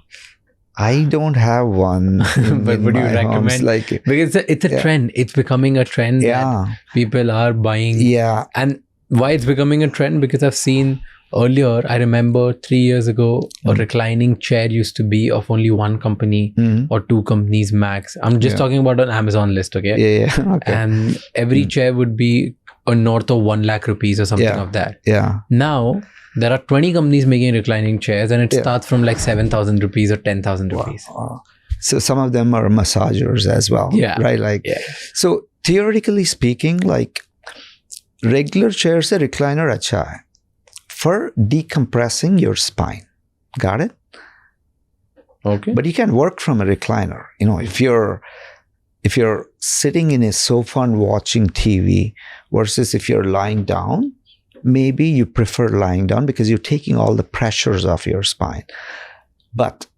I don't have one. But would you recommend? Because it's a trend. It's becoming a trend that people are buying. Yeah. And why it's becoming a trend? Because I've seen earlier, I remember 3 years ago, a reclining chair used to be of only one company or two companies max. I'm just talking about an Amazon list, okay? Yeah. Okay. And every chair would be north of 1 lakh rupees or something of that. Yeah. Now, there are 20 companies making reclining chairs and it starts from like 7,000 rupees or 10,000 rupees. Wow. So some of them are massagers as well. Yeah. Right? So theoretically speaking, like regular chairs, a recliner acha hai for decompressing your spine. Got it? Okay. But you can work from a recliner. If you're sitting in a sofa and watching TV versus if you're lying down, maybe you prefer lying down because you're taking all the pressures off your spine, but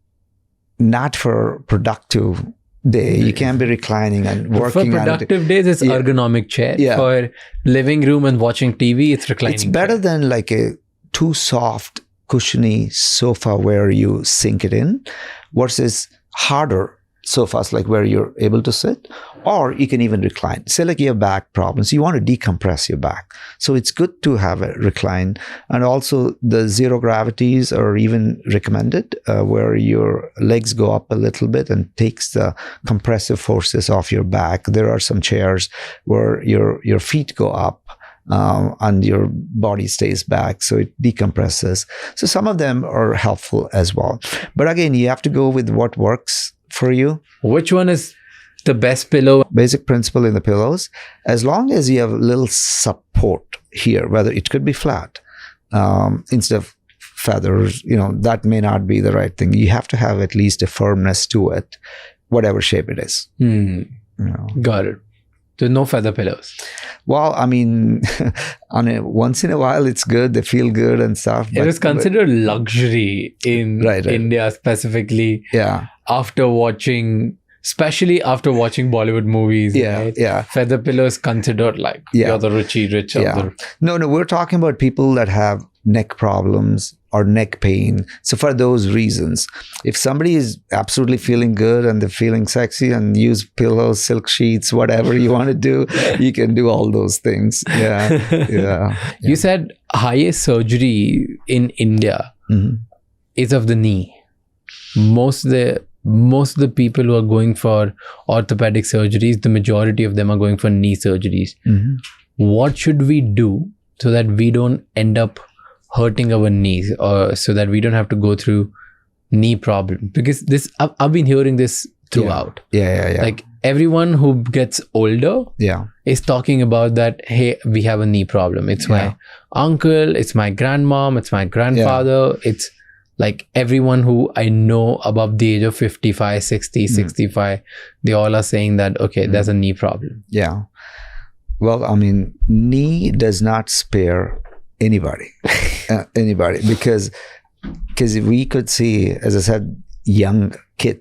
not for productive day. You can't be reclining and working. For productive days, it's ergonomic chair. Yeah. For living room and watching TV, it's reclining. It's better than like a too soft, cushiony sofa where you sink it in versus harder sofas like where you're able to sit, or you can even recline. Say like you have back problems, you want to decompress your back. So it's good to have a recline. And also the zero gravities are even recommended where your legs go up a little bit and takes the compressive forces off your back. There are some chairs where your feet go up and your body stays back, so it decompresses. So some of them are helpful as well. But again, you have to go with what works for you. Which one is the best pillow? Basic principle in the pillows, as long as you have a little support here, whether it could be flat instead of feathers, that may not be the right thing. You have to have at least a firmness to it, whatever shape it is. Got it. So no feather pillows. Well, I mean, once in a while, it's good. They feel good and stuff. It was considered luxury in India specifically. Yeah. Especially after watching Bollywood movies. Yeah. Feather pillows considered like you're the rich. No, we're talking about people that have neck problems or neck pain. So for those reasons, if somebody is absolutely feeling good and they're feeling sexy and use pillows, silk sheets, whatever you want to do, you can do all those things. Yeah. You said highest surgery in India is of the knee. Most of the people who are going for orthopedic surgeries, the majority of them are going for knee surgeries. What should we do so that we don't end up hurting our knees, or so that we don't have to go through knee problem? Because this, I've been hearing this throughout. Yeah. Like everyone who gets older is talking about that, hey, we have a knee problem. It's my uncle, it's my grandmom, it's my grandfather. It's like everyone who I know above the age of 55, 60, 65, they all are saying that, okay, there's a knee problem. Yeah. Well, I mean, knee does not spare anybody, because we could see, as I said, young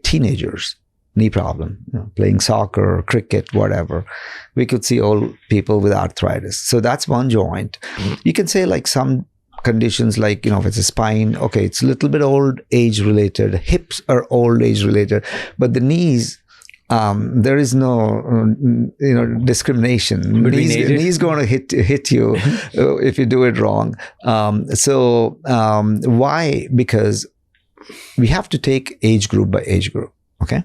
teenagers, knee problem, playing soccer, cricket, whatever. We could see old people with arthritis. So that's one joint. You can say like some conditions like, if it's a spine, okay, it's a little bit old age related. Hips are old age related, but the knees, there is no, discrimination. Knees going to hit you if you do it wrong. Why? Because we have to take age group by age group. Okay,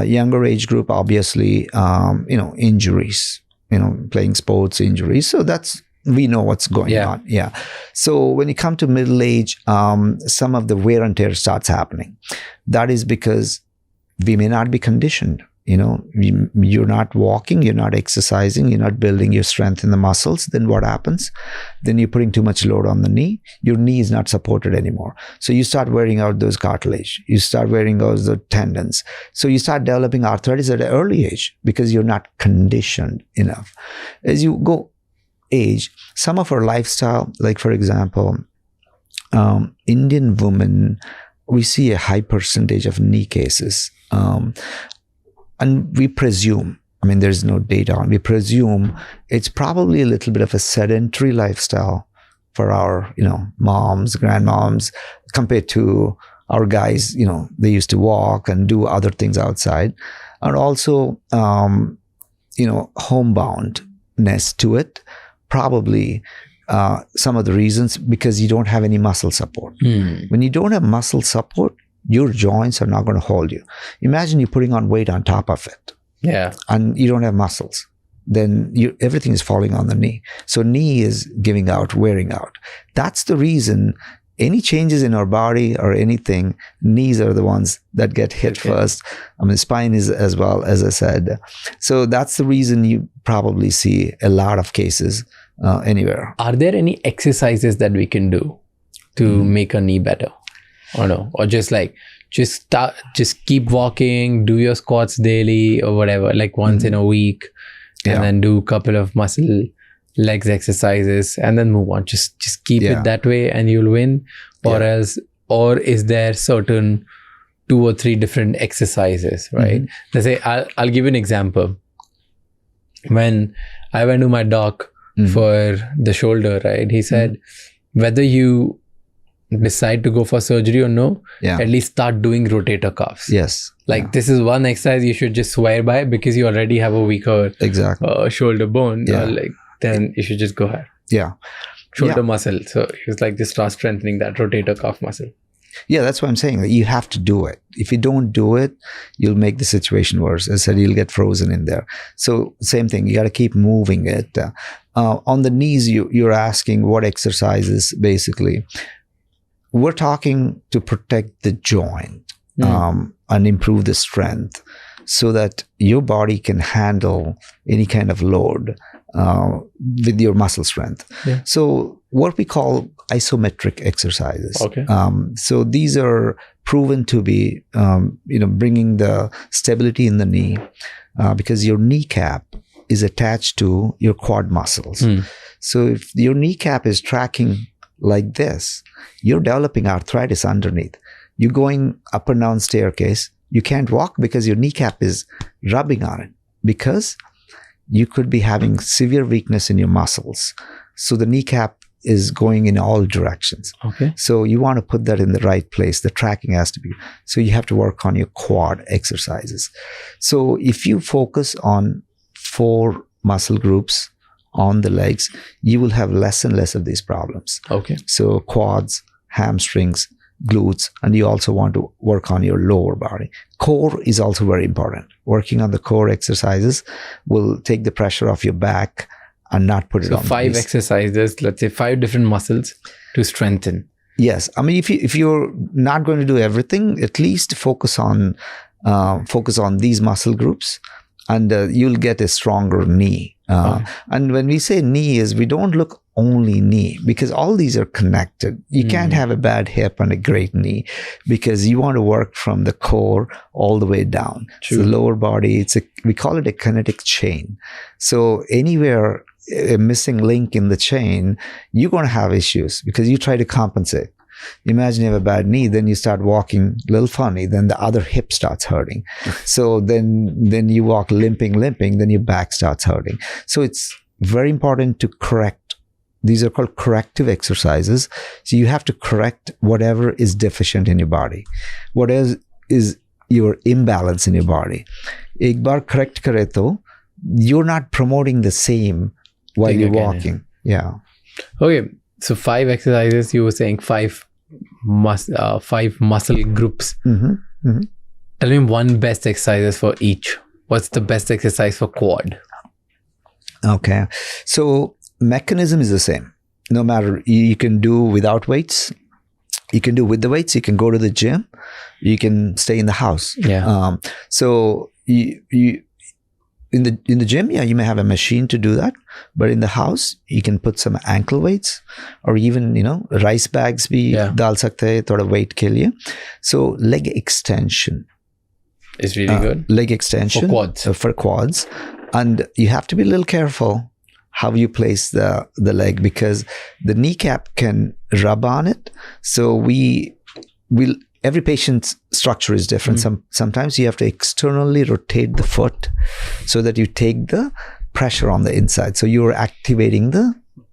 younger age group, obviously, injuries, playing sports injuries. So we know what's going on. Yeah. So when you come to middle age, some of the wear and tear starts happening. That is because we may not be conditioned. You're not walking, you're not exercising, you're not building your strength in the muscles. Then what happens? Then you're putting too much load on the knee. Your knee is not supported anymore. So you start wearing out those cartilage. You start wearing out the tendons. So you start developing arthritis at an early age because you're not conditioned enough. As you go age, some of our lifestyle, like for example, Indian women, we see a high percentage of knee cases. And we presume, there's no data on, we presume it's probably a little bit of a sedentary lifestyle for our, moms, grandmoms, compared to our guys, they used to walk and do other things outside. And also, homeboundness to it, probably some of the reasons, because you don't have any muscle support. When you don't have muscle support, your joints are not going to hold you. Imagine you putting on weight on top of it. Yeah. And you don't have muscles. Then everything is falling on the knee. So knee is giving out, wearing out. That's the reason any changes in our body or anything, knees are the ones that get hit first. Spine is as well, as I said. So that's the reason you probably see a lot of cases anywhere. Are there any exercises that we can do to make a knee better? Or no? Or just keep walking, do your squats daily or whatever, like once in a week, and then do a couple of muscle legs exercises and then move on. Just keep it that way and you'll win. Or is there certain 2 or 3 different exercises, right? Let's say I'll give you an example. When I went to my doc for the shoulder, right? He said, whether you decide to go for surgery or no, at least start doing rotator cuffs. Yes. This is one exercise you should just swear by because you already have a weaker shoulder bone. Then you should just go ahead. Shoulder muscle. So he was like, just start strengthening that rotator cuff muscle. Yeah, that's what I'm saying. You have to do it. If you don't do it, you'll make the situation worse. As I said, you'll get frozen in there. So same thing. You got to keep moving it. On the knees, you're asking what exercises, basically. We're talking to protect the joint and improve the strength so that your body can handle any kind of load with your muscle strength. So what we call isometric exercises. So these are proven to be, bringing the stability in the knee because your kneecap is attached to your quad muscles. So if your kneecap is tracking like this, you're developing arthritis underneath. You're going up and down staircase. You can't walk because your kneecap is rubbing on it because you could be having severe weakness in your muscles. So the kneecap is going in all directions. So you want to put that in the right place. The tracking has to be. So you have to work on your quad exercises. So if you focus on 4 muscle groups on the legs, you will have less and less of these problems. So quads, hamstrings, glutes, and you also want to work on your lower body. Core is also very important. Working on the core exercises will take the pressure off your back and not put it on. So 5 exercises, let's say 5 different muscles to strengthen. Yes. If you're not going to do everything, at least focus on these muscle groups and you'll get a stronger knee. And when we say knee, we don't look only knee because all these are connected. You can't have a bad hip and a great knee because you want to work from the core all the way down. So the lower body, we call it a kinetic chain. So anywhere a missing link in the chain, you're going to have issues because you try to compensate. Imagine you have a bad knee, then you start walking a little funny, then the other hip starts hurting. So then you walk limping, then your back starts hurting. So it's very important to correct These are called corrective exercises. So you have to correct whatever is deficient in your body. What is your imbalance in your body. एक बार correct करे तो you're not promoting the same while you're walking. Yeah. Okay. So 5 exercises, you were saying 5 muscle groups. Tell me one best exercises for each. What's the best exercise for quad? Okay. So mechanism is the same. No matter, you can do without weights. You can do with the weights. You can go to the gym. You can stay in the house. Yeah. So you in the gym, yeah, you may have a machine to do that. But in the house, you can put some ankle weights, or even rice bags. Bhi dal sakte hai, thoda weight ke liye. So leg extension is really good. Leg extension for quads, and you have to be a little careful how you place the leg, because the kneecap can rub on it. So every patient's structure is different. Sometimes you have to externally rotate the foot so that you take the pressure on the inside. So you're activating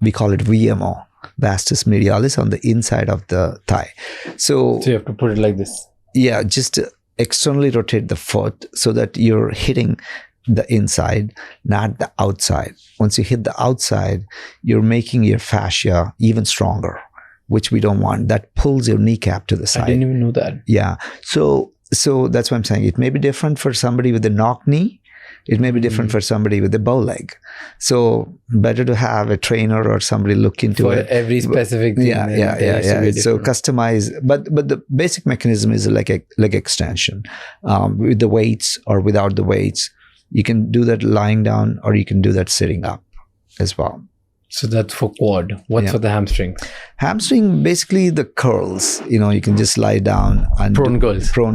we call it VMO, vastus medialis, on the inside of the thigh. So you have to put it like this. Yeah, just externally rotate the foot so that you're hitting the inside, not the outside. Once you hit the outside, you're making your fascia even stronger, which we don't want. That pulls your kneecap to the side. I didn't even know that. Yeah. So that's what I'm saying. It may be different for somebody with a knock knee. It may be different for somebody with a bow leg. So better to have a trainer or somebody look into it. For every specific thing. Yeah. So customize. But the basic mechanism is like a leg extension with the weights or without the weights. You can do that lying down, or you can do that sitting up as well. So that's for quad. What's for the hamstring? Hamstring, basically the curls. You can just lie down and prone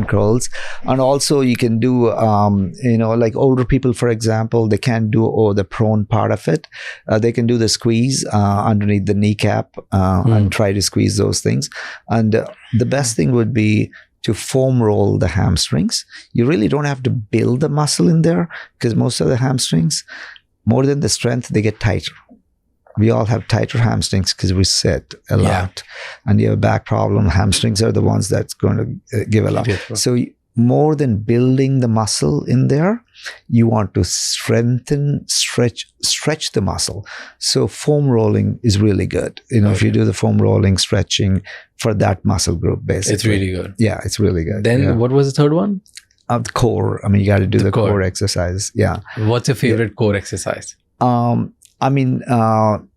curls. And also you can do, like older people, for example, they can't do the prone part of it. They can do the squeeze underneath the kneecap and try to squeeze those things. And the best thing would be to foam roll the hamstrings. You really don't have to build the muscle in there, because most of the hamstrings, more than the strength, they get tighter. We all have tighter hamstrings because we sit a lot, and you have a back problem. Hamstrings are the ones that's going to give a lot. So more than building the muscle in there, you want to strengthen, stretch the muscle. So foam rolling is really good. If you do the foam rolling, stretching for that muscle group, basically. It's really good. Yeah, it's really good. Then what was the third one? The core. You got to do the core exercise. Yeah. What's your favorite core exercise?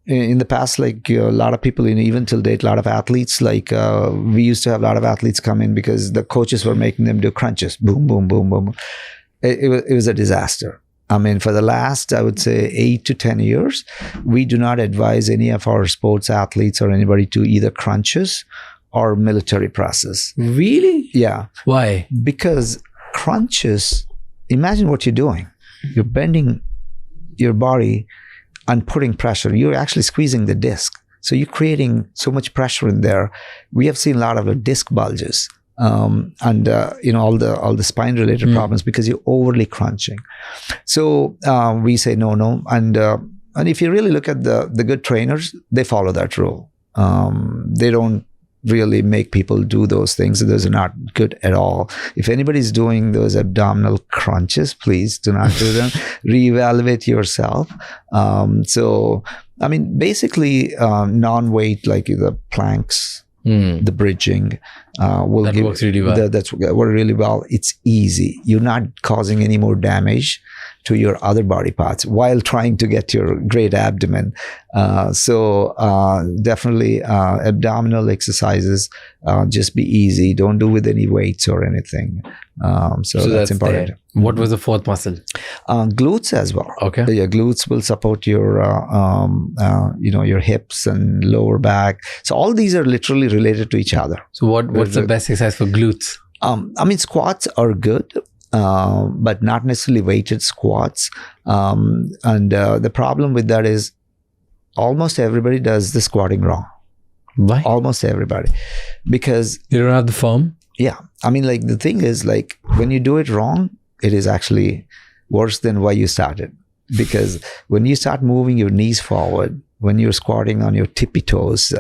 In the past, like a lot of people, even till date, a lot of athletes, like we used to have a lot of athletes come in because the coaches were making them do crunches. Boom, boom, boom, boom. It was a disaster. For the last, I would say 8 to 10 years, we do not advise any of our sports athletes or anybody to either crunches or military presses. Really? Yeah. Why? Because crunches, imagine what you're doing. You're bending your body and putting pressure. You're actually squeezing the disc. So you're creating so much pressure in there. We have seen a lot of disc bulges and all the spine related problems because you're overly crunching. So we say no. And if you really look at the good trainers, they follow that rule. They don't really make people do those things. Those are not good at all. If anybody's doing those abdominal crunches, please do not do them. Reevaluate yourself. Basically non-weight, like the planks, the bridging works really well. That's works really well. It's easy. You're not causing any more damage to your other body parts while trying to get your great abdomen. Definitely abdominal exercises, just be easy. Don't do with any weights or anything. So that's important. There. What was the fourth muscle? Glutes as well. Okay. Yeah, glutes will support your, your hips and lower back. So all these are literally related to each other. So what's the best exercise for glutes? Squats are good. But not necessarily weighted squats. The problem with that is almost everybody does the squatting wrong. Why? Almost everybody. Because you don't have the form? Yeah. The thing is, like, when you do it wrong, it is actually worse than why you started. because when you start moving your knees forward, when you're squatting on your tippy toes,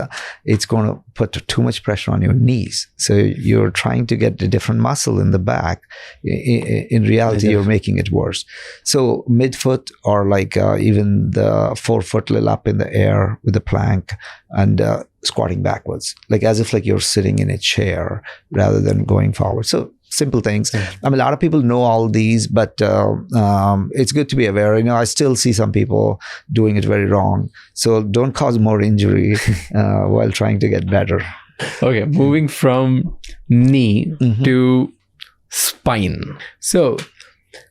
it's going to put too much pressure on your knees. So you're trying to get a different muscle in the back. In reality, you're making it worse. So midfoot, or like even the forefoot little up in the air with the plank, and squatting backwards, like as if like you're sitting in a chair rather than going forward. So simple things. I mean, a lot of people know all these, but it's good to be aware. I still see some people doing it very wrong. So don't cause more injury while trying to get better. Okay, moving from knee to spine. So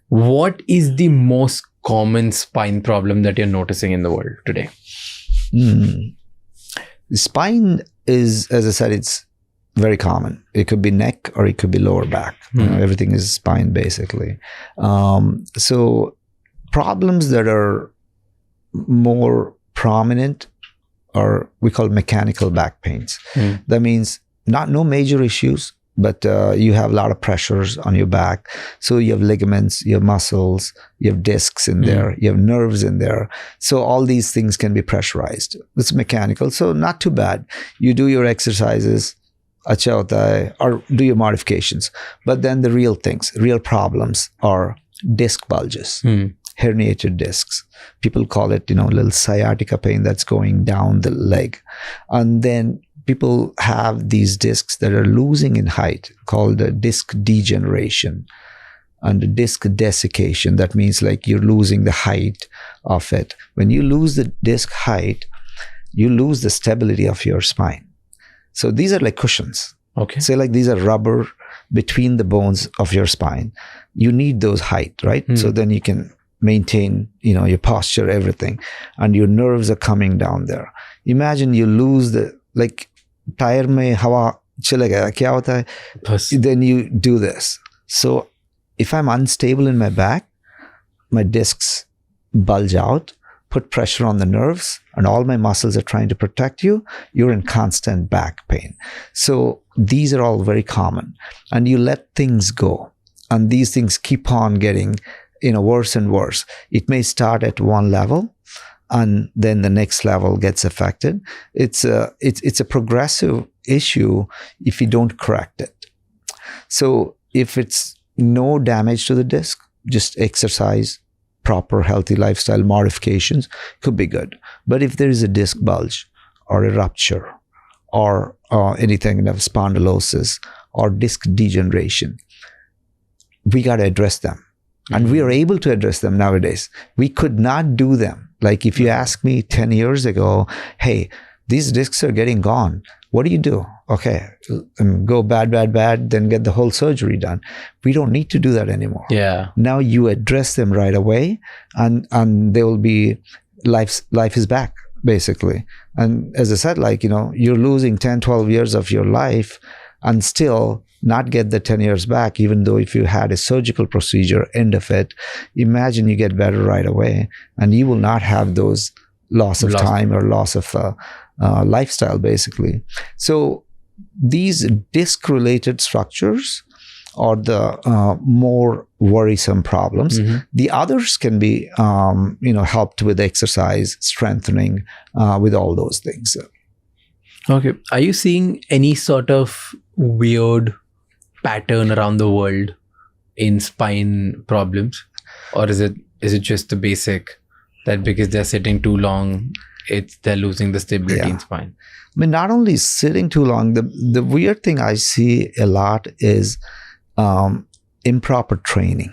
what is the most common spine problem that you're noticing in the world today? Spine is, as I said, it's very common. It could be neck or it could be lower back. Everything is spine basically. So problems that are more prominent are, we call mechanical back pains. That means no major issues, but you have a lot of pressures on your back. So you have ligaments, you have muscles, you have discs in there, you have nerves in there. So all these things can be pressurized. It's mechanical, so not too bad. You do your exercises, or do your modifications. But then the real things, real problems are disc bulges, herniated discs. People call it, little sciatica pain that's going down the leg. And then people have these discs that are losing in height, called disc degeneration and disc desiccation. That means like you're losing the height of it. When you lose the disc height, you lose the stability of your spine. So these are like cushions. Okay. Say like these are rubber between the bones of your spine. You need those height, right? So then you can maintain, your posture, everything. And your nerves are coming down there. Imagine you lose tire mein hawa chale gaya, kya hota hai? Then you do this. So if I'm unstable in my back, my discs bulge out, put pressure on the nerves, and all my muscles are trying to protect you, you're in constant back pain. So these are all very common. And you let things go. And these things keep on getting, worse and worse. It may start at one level, and then the next level gets affected. It's a progressive issue if you don't correct it. So if it's no damage to the disc, just exercise, proper healthy lifestyle modifications could be good. But if there is a disc bulge or a rupture or anything of spondylosis or disc degeneration, we got to address them. And we are able to address them nowadays. We could not do them. Like if you ask me 10 years ago, hey, these discs are getting gone. What do you do? Okay, go bad, then get the whole surgery done. We don't need to do that anymore. Yeah. Now you address them right away, and they will be, life is back, basically. And as I said, you're losing 10, 12 years of your life and still not get the 10 years back, even though if you had a surgical procedure, end of it, imagine you get better right away and you will not have those loss of time or loss of lifestyle, basically. So these disc-related structures are the more worrisome problems. The others can be, helped with exercise, strengthening, with all those things. Okay. Are you seeing any sort of weird pattern around the world in spine problems? Or is it just the basic that because they're sitting too long, they're losing the stability in spine? I mean, not only sitting too long, the weird thing I see a lot is improper training.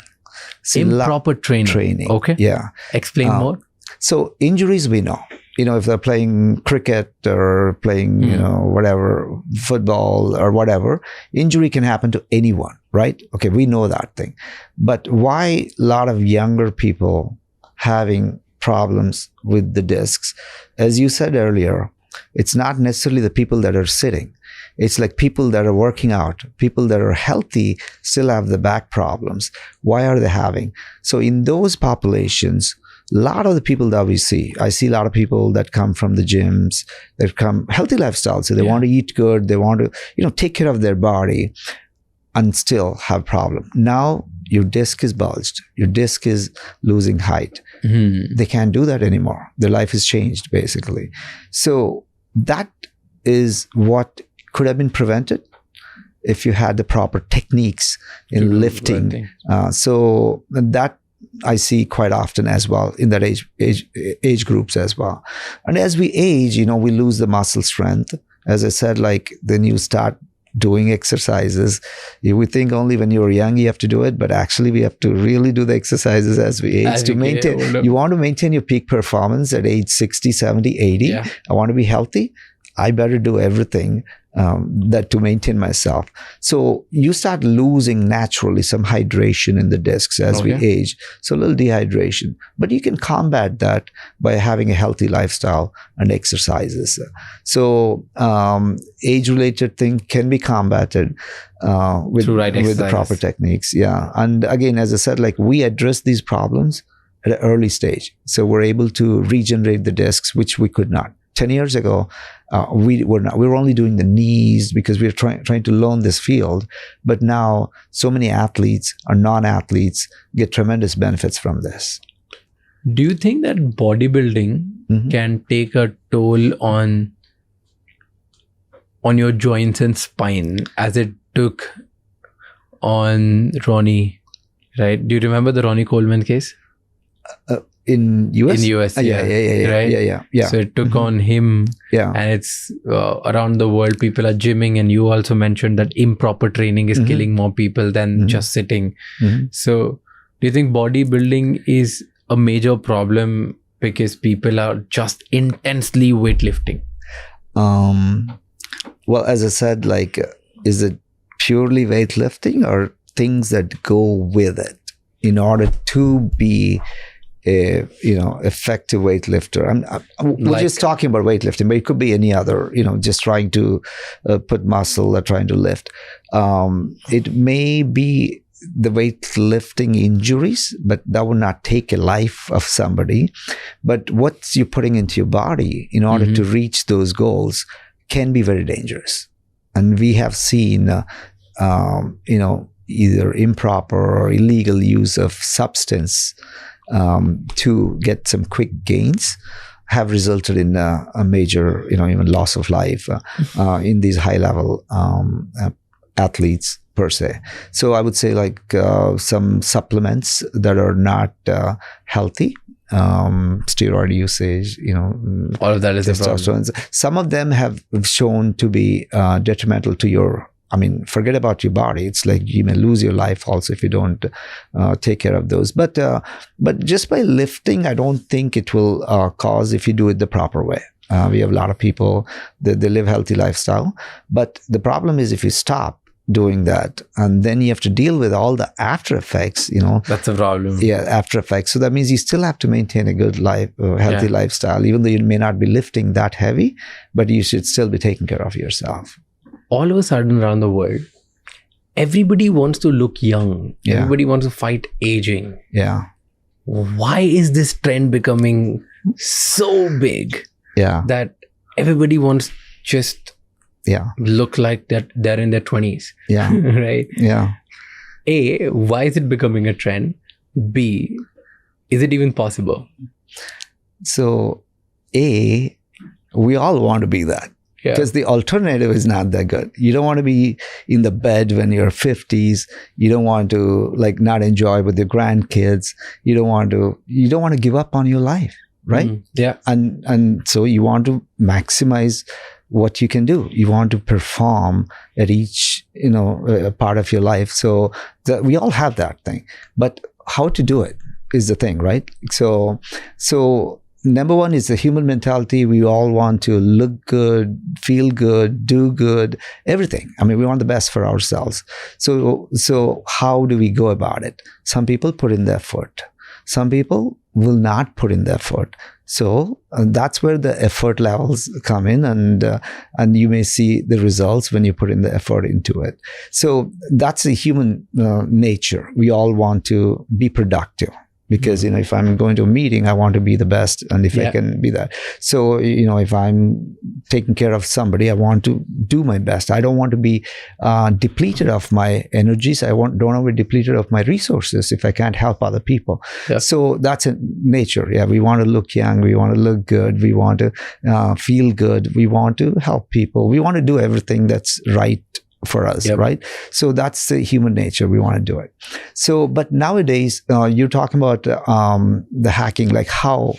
Improper training. Okay. Yeah. Explain more. So injuries we know. If they're playing cricket or playing, whatever, football or whatever, injury can happen to anyone, right? Okay, we know that thing. But why a lot of younger people having problems with the discs? As you said earlier, it's not necessarily the people that are sitting. It's like people that are working out, people that are healthy still have the back problems. Why are they having? So in those populations, a lot of the people that we see, I see a lot of people that come from the gyms, that come healthy lifestyle. So they want to eat good. They want to, take care of their body and still have problem. Now your disc is bulged, your disc is losing height. They can't do that anymore. Their life has changed, basically. So that is what could have been prevented if you had the proper techniques in lifting. So that I see quite often as well in that age groups as well. And as we age, we lose the muscle strength. As I said, like then you start doing exercises. We think only when you're young you have to do it, but actually we have to really do the exercises as we age to maintain. You want to maintain your peak performance at age 60, 70, 80. Yeah. I want to be healthy. I better do everything that to maintain myself. So you start losing naturally some hydration in the discs as we age. So a little dehydration. But you can combat that by having a healthy lifestyle and exercises. So age-related thing can be combated with the proper techniques. Yeah. And again, as I said, like we address these problems at an early stage. So we're able to regenerate the discs, which we could not. 10 years ago, we were only doing the knees because we were trying to learn this field. But now so many athletes or non-athletes get tremendous benefits from this. Do you think that bodybuilding can take a toll on your joints and spine as it took on Ronnie, right? Do you remember the Ronnie Coleman case? In US? In US, yeah. Right? Yeah. So it took on him. Yeah. And it's around the world, people are gymming. And you also mentioned that improper training is killing more people than just sitting. So do you think bodybuilding is a major problem because people are just intensely weightlifting? Well, as I said, like, is it purely weightlifting or things that go with it in order to be effective weightlifter? We're just talking about weightlifting, but it could be any other, just trying to put muscle or trying to lift. It may be the weightlifting injuries, but that would not take a life of somebody. But what you're putting into your body in order to reach those goals can be very dangerous. And we have seen, either improper or illegal use of substance to get some quick gains have resulted in a major, even loss of life in these high-level athletes per se. So I would say like some supplements that are not healthy, steroid usage, all of that is a problem. Some of them have shown to be detrimental to your, forget about your body. It's like you may lose your life also if you don't take care of those. But just by lifting, I don't think it will cause if you do it the proper way. We have a lot of people that they live healthy lifestyle. But the problem is if you stop doing that and then you have to deal with all the after effects, That's a problem. Yeah, after effects. So that means you still have to maintain a good life, healthy lifestyle, even though you may not be lifting that heavy, but you should still be taking care of yourself. All of a sudden around the world, everybody wants to look young. Yeah. Everybody wants to fight aging. Yeah. Why is this trend becoming so big? Yeah. That everybody wants just look like that they're in their 20s. Yeah. Right? Yeah. A, why is it becoming a trend? B, is it even possible? So, A, we all want to be that. Because the alternative is not that good. You don't want to be in the bed when you're 50s. You don't want to not enjoy with your grandkids. You don't want to give up on your life, right? Yeah. And so you want to maximize what you can do. You want to perform at each, part of your life. So we all have that thing, but how to do it is the thing, right? So number one is the human mentality. We all want to look good, feel good, do good, everything. We want the best for ourselves. So how do we go about it? Some people put in the effort. Some people will not put in the effort. So that's where the effort levels come in, and you may see the results when you put in the effort into it. So that's the human nature. We all want to be productive. because if I'm going to a meeting, I want to be the best, and if I can be that. So if I'm taking care of somebody, I want to do my best. I don't want to be depleted of my energies. I don't want to be depleted of my resources if I can't help other people. So that's in nature. We want to look young, we want to look good, we want to feel good, we want to help people, we want to do everything that's right for us, right? So that's the human nature. We want to do it. So, but nowadays, you're talking about the hacking, like how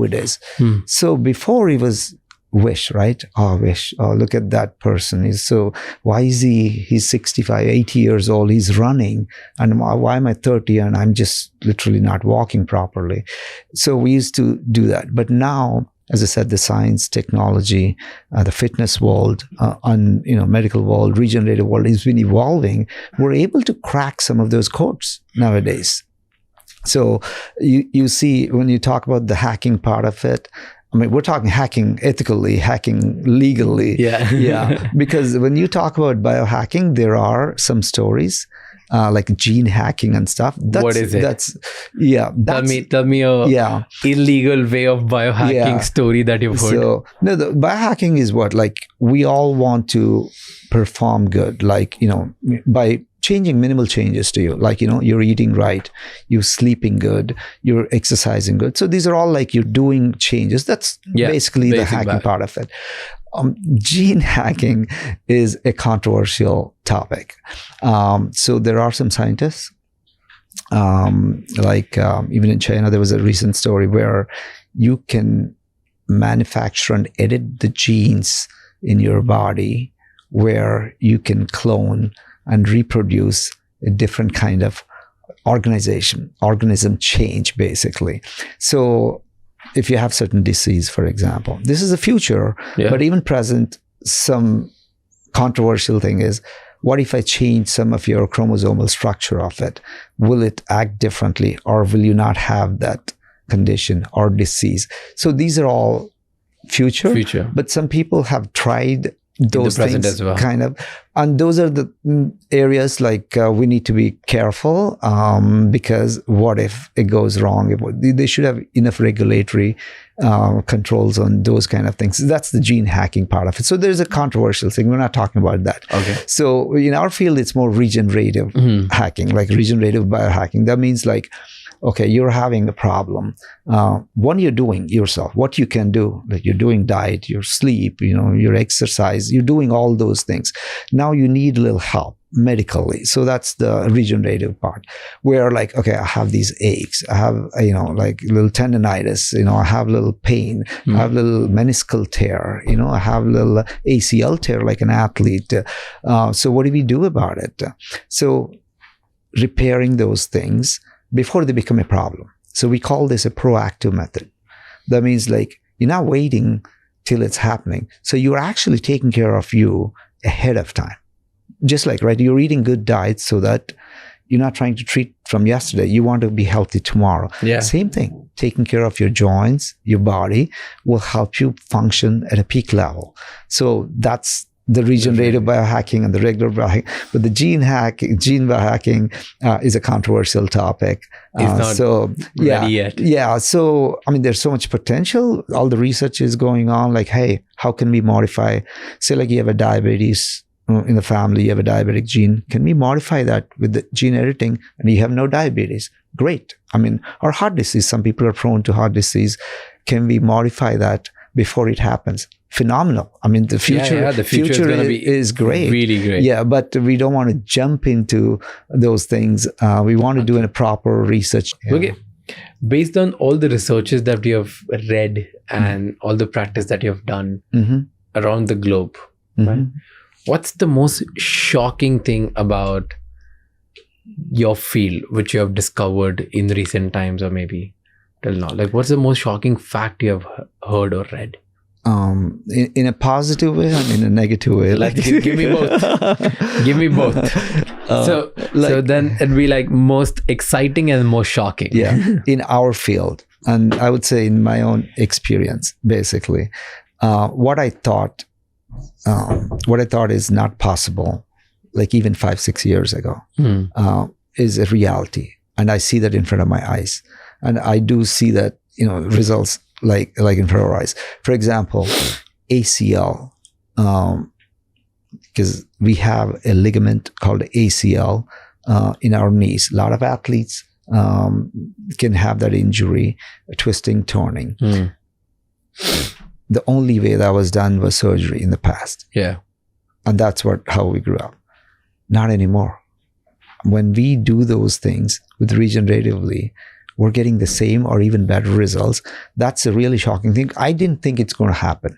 it is. So before it was wish, right? Wish. Look at that person. Why is he's 65, 80 years old, he's running, and why am I 30 and I'm just literally not walking properly? So we used to do that. But now, as I said, the science, technology, the fitness world, medical world, regenerative world has been evolving. We're able to crack some of those codes nowadays. So you see, when you talk about the hacking part of it, I mean, we're talking hacking ethically, hacking legally. Because when you talk about biohacking, there are some stories like gene hacking and stuff. What is it? Tell me a illegal way of biohacking story that you've heard. So no, the biohacking is what, like, we all want to perform good, like, by changing minimal changes to you, like, you're eating right, you're sleeping good, you're exercising good. So these are all like you're doing changes. That's basically the hacking part of it. Gene hacking is a controversial topic. So there are some scientists, even in China, there was a recent story where you can manufacture and edit the genes in your body, where you can clone and reproduce a different kind of organism change, basically. So if you have certain disease, for example, this is the future, but even present, some controversial thing is, what if I change some of your chromosomal structure of it? Will it act differently, or will you not have that condition or disease? So these are all future. But some people have tried those things as well, kind of, and those are the areas like we need to be careful, because what if it goes wrong? They should have enough regulatory controls on those kind of things. That's the gene hacking part of it. So there's a controversial thing. We're not talking about that. So in our field, it's more regenerative hacking, like regenerative biohacking. That means like, okay, you're having a problem. What you're doing yourself, what you can do, like you're doing diet, your sleep, your exercise, you're doing all those things. Now you need a little help medically. So that's the regenerative part, where like, okay, I have these aches, I have, like little tendonitis, I have a little pain, I have a little meniscal tear, I have a little ACL tear like an athlete. So what do we do about it? So repairing those things before they become a problem. So we call this a proactive method. That means like you're not waiting till it's happening. So you're actually taking care of you ahead of time. Just like, right, you're eating good diets so that you're not trying to treat from yesterday. You want to be healthy tomorrow. Same thing. Taking care of your joints, your body will help you function at a peak level. So that's the regenerative biohacking and the regular biohacking. But the gene biohacking is a controversial topic. It's not ready yet. So, I mean, there's so much potential. All the research is going on. Like, hey, how can we modify? Say, like you have a diabetes in the family, you have a diabetic gene. Can we modify that with the gene editing and you have no diabetes? Great. I mean, or heart disease. Some people are prone to heart disease. Can we modify that before it happens? Phenomenal. I mean, the future, the future is great. Really great. Yeah, but we don't want to jump into those things. We want to do a proper research. Okay. Based on all the researches that you have read and all the practice that you have done around the globe, right? What's the most shocking thing about your field, which you have discovered in recent times or maybe till now? Like, what's the most shocking fact you have heard or read? In a positive way and in a negative way. Like, give me both. Give me both. So then it'd be like most exciting and most shocking. Yeah, in our field, and I would say in my own experience, basically, what I thought is not possible, like even 5-6 years ago, is a reality. and I see that in front of my eyes. And I do see that, results like in front of our eyes. For example, ACL, because we have a ligament called ACL in our knees. A lot of athletes can have that injury, twisting, turning. The only way that was done was surgery in the past. Yeah. And that's how we grew up. Not anymore. When we do those things with regeneratively, we're getting the same or even better results. That's a really shocking thing. I didn't think it's going to happen.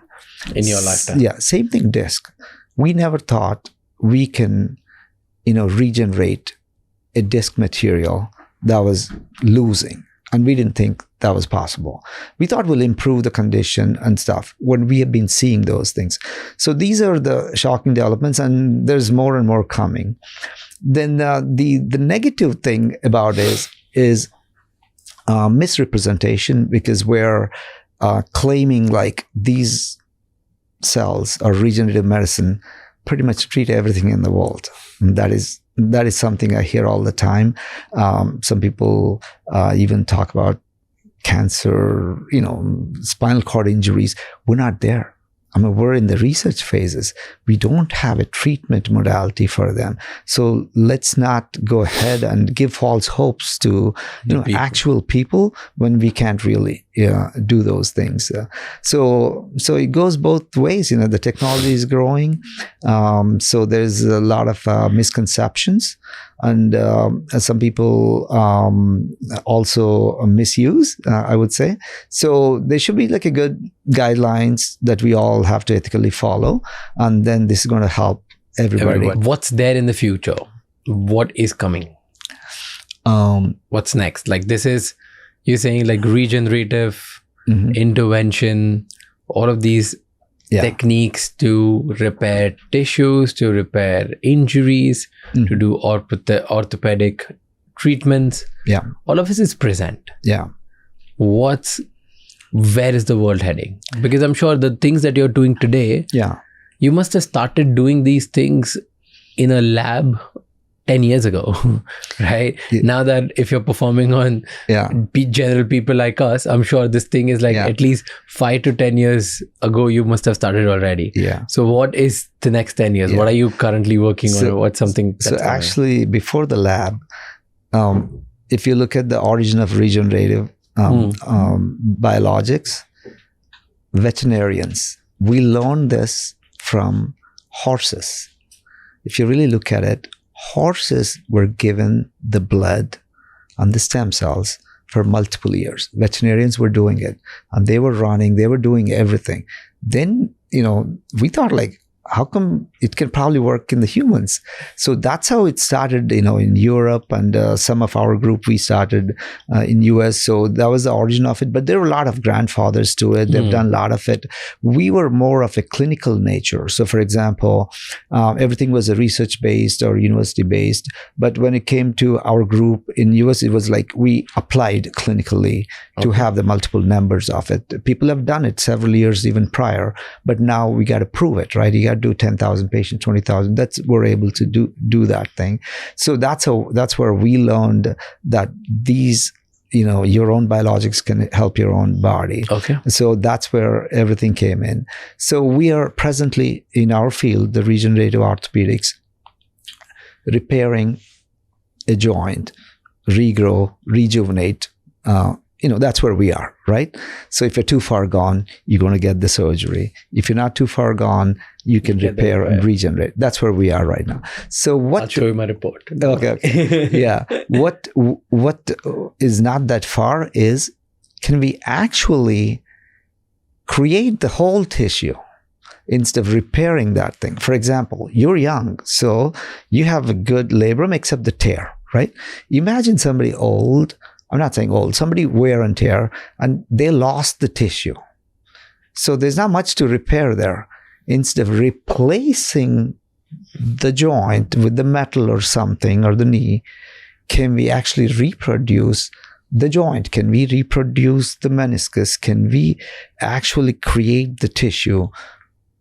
In your lifetime. Yeah. Same thing, disc. We never thought we can, regenerate a disc material that was losing. And we didn't think that was possible. We thought we'll improve the condition and stuff when we have been seeing those things. So these are the shocking developments, and there's more and more coming. Then the negative thing about it is misrepresentation, because we're claiming like these cells or regenerative medicine pretty much treat everything in the world. And that is something I hear all the time. Some people even talk about cancer, spinal cord injuries. We're not there. I mean, we're in the research phases. We don't have a treatment modality for them. So let's not go ahead and give false hopes to actual people when we can't really do those things. So it goes both ways. The technology is growing. So there's a lot of misconceptions. And some people also misuse, I would say. So there should be like a good guidelines that we all have to ethically follow. And then this is going to help everybody. What's there in the future? What is coming? What's next? Like this is, you're saying like regenerative, intervention, all of these techniques to repair tissues, to repair injuries, to do orthopedic treatments. Yeah. All of this is present. Yeah. Where is the world heading? Because I'm sure the things that you're doing today, you must have started doing these things in a lab 10 years ago, right? Yeah. Now that if you're performing on general people like us, I'm sure this thing is like at least 5 to 10 years ago, you must have started already. Yeah. So what is the next 10 years? What are you currently working on? What's something that's So actually, before the lab, if you look at the origin of regenerative biologics, veterinarians, we learned this from horses. If you really look at it, horses were given the blood and the stem cells for multiple years. Veterinarians were doing it, and they were running, they were doing everything. Then, we thought like, how come it can probably work in the humans? So that's how it started, in Europe, and some of our group, we started in US. So that was the origin of it. But there were a lot of grandfathers to it. They've done a lot of it. We were more of a clinical nature. So for example, everything was a research-based or university-based. But when it came to our group in US, it was like we applied clinically to have the multiple numbers of it. People have done it several years even prior, but now we got to prove it, right? You got to do 10,000 patients, 20,000. We're able to do that thing. So that's where we learned that these, your own biologics can help your own body. Okay. So that's where everything came in. So we are presently in our field, the regenerative orthopedics, repairing a joint, regrow, rejuvenate. That's where we are, right? So if you're too far gone, you're going to get the surgery. If you're not too far gone, you can repair and regenerate. That's where we are right now. So I'll show you my report. Okay. Yeah. What is not that far is, can we actually create the whole tissue instead of repairing that thing? For example, you're young, so you have a good labrum except the tear, right? Imagine somebody old, I'm not saying old, somebody wear and tear, and they lost the tissue. So there's not much to repair there. Instead of replacing the joint with the metal or something, or the knee, can we actually reproduce the joint? Can we reproduce the meniscus? Can we actually create the tissue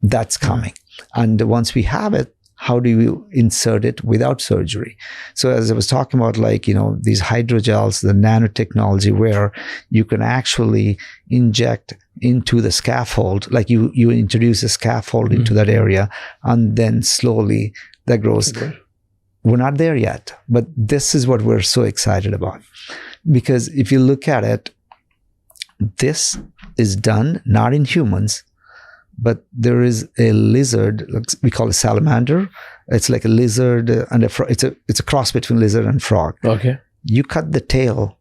that's coming? And once we have it, how do you insert it without surgery? So as I was talking about, like, these hydrogels, the nanotechnology, where you can actually inject into the scaffold, like you introduce a scaffold into that area, and then slowly that grows. Okay. We're not there yet, but this is what we're so excited about. Because if you look at it, this is done not in humans, but there is a lizard, we call it salamander. It's like a lizard and a frog. It's a cross between lizard and frog. Okay. You cut the tail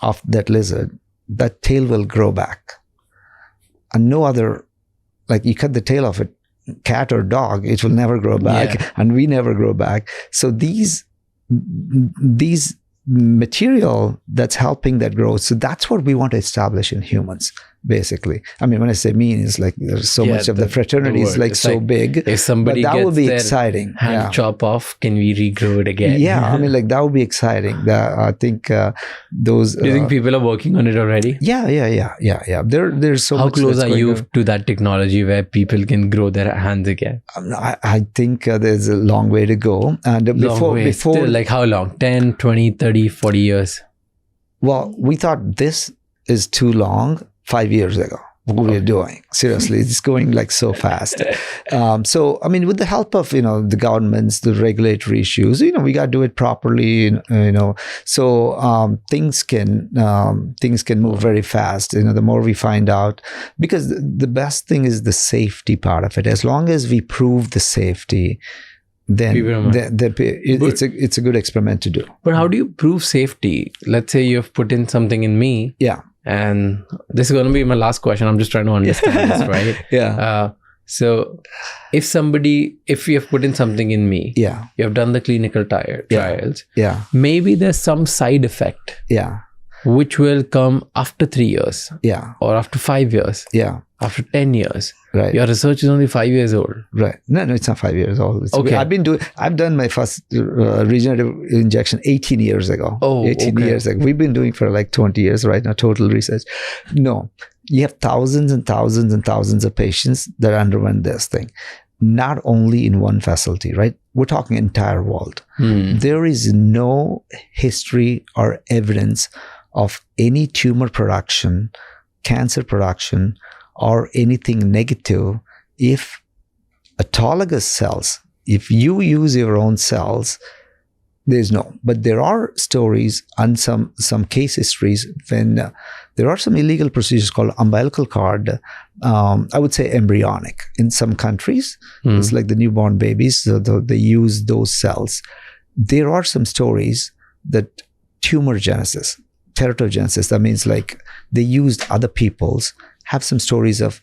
of that lizard, that tail will grow back. And no other, like you cut the tail of it, cat or dog, it will never grow back, and we never grow back. So these material that's helping that growth. So that's what we want to establish in humans, basically. I mean, when I say mean, it's like there's so much of the fraternity is like so big. If somebody that gets would be their exciting. hand chop off, can we regrow it again? Yeah, I mean, like that would be exciting. I think those. Do you think people are working on it already? Yeah. There's so How much. How close are you to that technology where people can grow their hands again? I think there's a long way to go. And before, Still, like how long? 10, 20, 30, 40 years? Well, we thought this is too long 5 years ago. What we're doing, seriously, it's going like so fast. So, I mean, with the help of the governments, the regulatory issues, we got to do it properly. So things can move very fast. The more we find out, because the best thing is the safety part of it. As long as we prove the safety, then it's a good experiment to do. But how do you prove safety? Let's say you've put in something in me. Yeah. And this is going to be my last question. I'm just trying to understand this, right? Yeah. So if you have put in something in me, you have done the clinical trials, maybe there's some side effect, which will come after 3 years, or after 5 years, after 10 years. Right. Your research is only 5 years old. Right. No, it's not 5 years old. Okay. I've done my first regenerative injection 18 years ago. 18 years ago. We've been doing for like 20 years right now, total research. No, you have thousands and thousands and thousands of patients that underwent this thing. Not only in one facility, right? We're talking entire world. There is no history or evidence of any tumor production, cancer production, or anything negative if autologous cells, if you use your own cells, there's no. But there are stories and some case histories when there are some illegal procedures called umbilical cord, I would say embryonic in some countries. It's like the newborn babies, so they use those cells. There are some stories that tumor genesis, teratogenesis, that means like they used other people's, have some stories of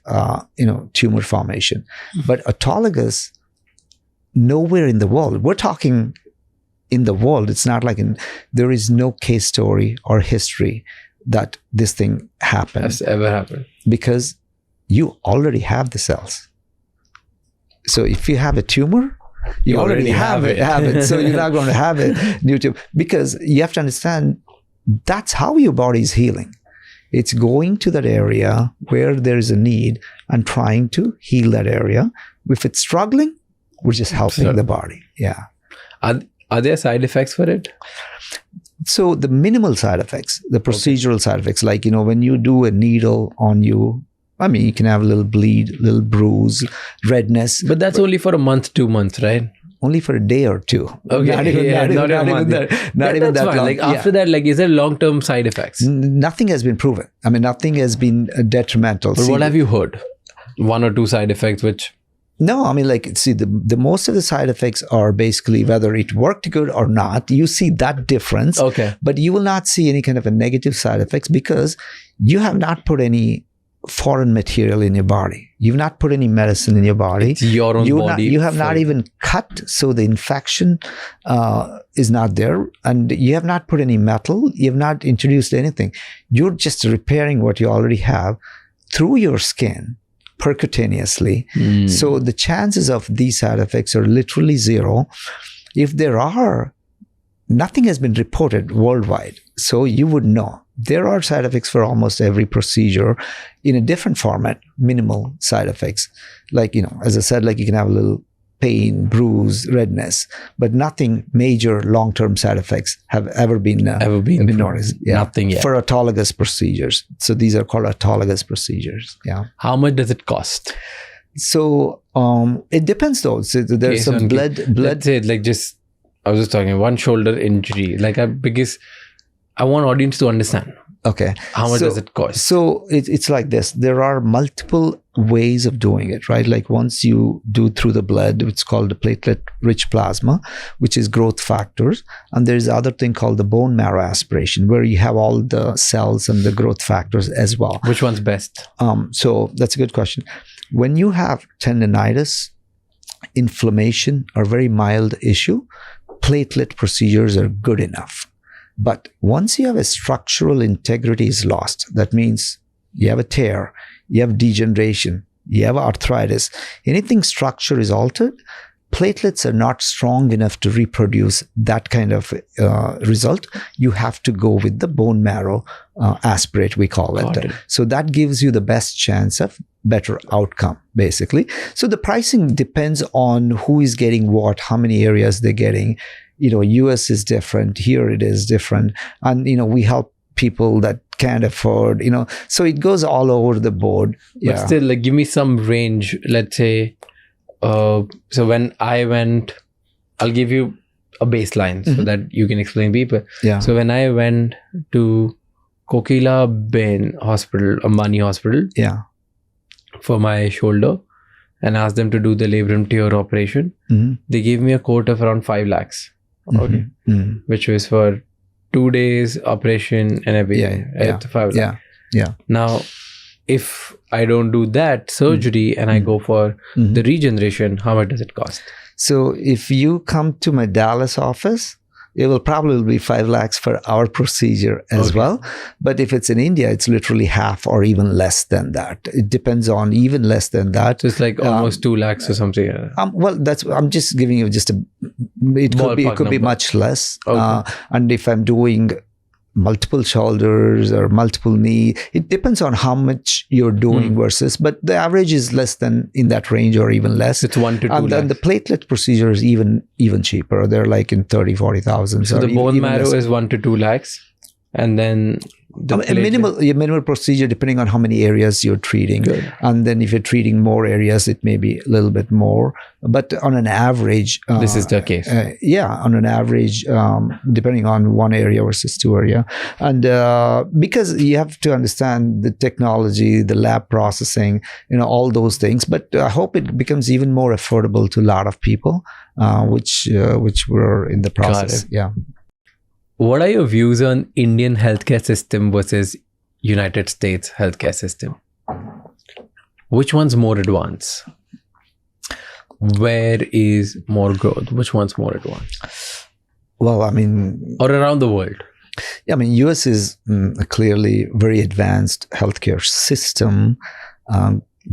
tumor formation. But autologous, nowhere in the world, we're talking in the world, it's not like there is no case story or history that this thing happened. Has ever happened. Because you already have the cells. So if you have a tumor, you already have it. So you're not going to have a new tumor. Because you have to understand, that's how your body is healing. It's going to that area where there is a need and trying to heal that area. If it's struggling, we're just helping the body. Yeah. Are there side effects for it? So the minimal side effects, the procedural side effects, like, when you do a needle on you, I mean, you can have a little bleed, little bruise, redness. But that's only for a month, 2 months, right? Only for a day or two. Okay. Not even that long. Like after that, like, is there long-term side effects? Nothing has been proven. I mean, nothing has been detrimental. But what have you heard? 1 or 2 side effects which... No, I mean, like, see, the most of the side effects are basically whether it worked good or not. You see that difference. Okay. But you will not see any kind of a negative side effects because you have not put any foreign material in your body. You've not put any medicine in your body. It's your own body. You have not even cut, so the infection is not there. And you have not put any metal. You have not introduced anything. You're just repairing what you already have through your skin, percutaneously. So the chances of these side effects are literally zero. If there are, nothing has been reported worldwide. So you would know. There are side effects for almost every procedure in a different format, minimal side effects. Like, as I said, like you can have a little pain, bruise, redness, but nothing major long-term side effects have ever been noticed. Yeah. Nothing yet. For autologous procedures. So these are called autologous procedures. Yeah. How much does it cost? So it depends though. So there's some blood. Let's say I was just talking one shoulder injury, because I want audience to understand. Okay. How much does it cost? So it's like this. There are multiple ways of doing it, right? Like once you do through the blood, it's called the platelet-rich plasma, which is growth factors. And there's other thing called the bone marrow aspiration, where you have all the cells and the growth factors as well. Which one's best? So that's a good question. When you have tendonitis, inflammation, or very mild issue, platelet procedures are good enough. But once you have a structural integrity is lost, that means you have a tear, you have degeneration, you have arthritis, anything structure is altered, platelets are not strong enough to reproduce that kind of result. You have to go with the bone marrow aspirate, we call it. So that gives you the best chance of better outcome, basically. So the pricing depends on who is getting what, how many areas they're getting. US is different, here it is different. And, we help people that can't afford, so it goes all over the board. But still, give me some range. Let's say, so when I went, I'll give you a baseline so that you can explain people. Yeah. So when I went to Kokila Bain Hospital, Ambani Hospital, for my shoulder, and asked them to do the labrum tear operation, they gave me a quote of around 5 lakhs. Okay. Which was for 2 days operation and everything. Yeah. 5 lakhs. Yeah. Now, if I don't do that surgery and I go for the regeneration, how much does it cost? So if you come to my Dallas office, it will probably be 5 lakhs for our procedure as well. But if it's in India, it's literally half or even less than that. It depends on even less than that. So it's like almost 2 lakhs or something. Well, I'm just giving you just it could be much less. And if I'm doing multiple shoulders or multiple knee, it depends on how much you're doing versus, but the average is less than in that range or even less. It's 1 to 2 and then the platelet procedure is even cheaper. They're like in 30,000-40,000. So the bone marrow is 1 to 2 lakhs, and then a minimal procedure depending on how many areas you're treating. Good. And then if you're treating more areas, it may be a little bit more. But on an average, this is the case. On an average, depending on one area versus 2 area, and because you have to understand the technology, the lab processing, all those things. But I hope it becomes even more affordable to a lot of people, which we're in the process. Yeah. What are your views on Indian healthcare system versus United States healthcare system? Which one's more advanced? Where is more growth? Which one's more advanced? Well, or around the world? US is clearly very advanced healthcare system,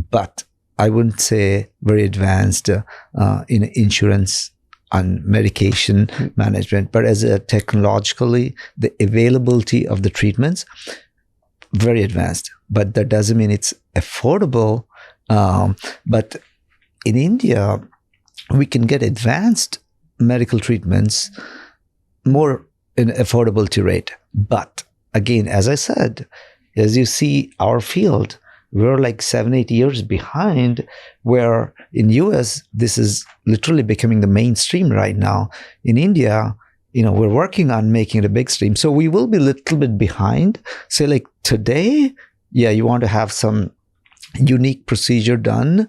but I wouldn't say very advanced in insurance and medication management, but as a technologically, the availability of the treatments, very advanced. But that doesn't mean it's affordable. But in India, we can get advanced medical treatments more in affordability rate. But again, as I said, as you see our field, we're like 7-8 years behind, where in US, this is literally becoming the mainstream right now. In India, we're working on making it a big stream. So we will be a little bit behind. Say like today, you want to have some unique procedure done.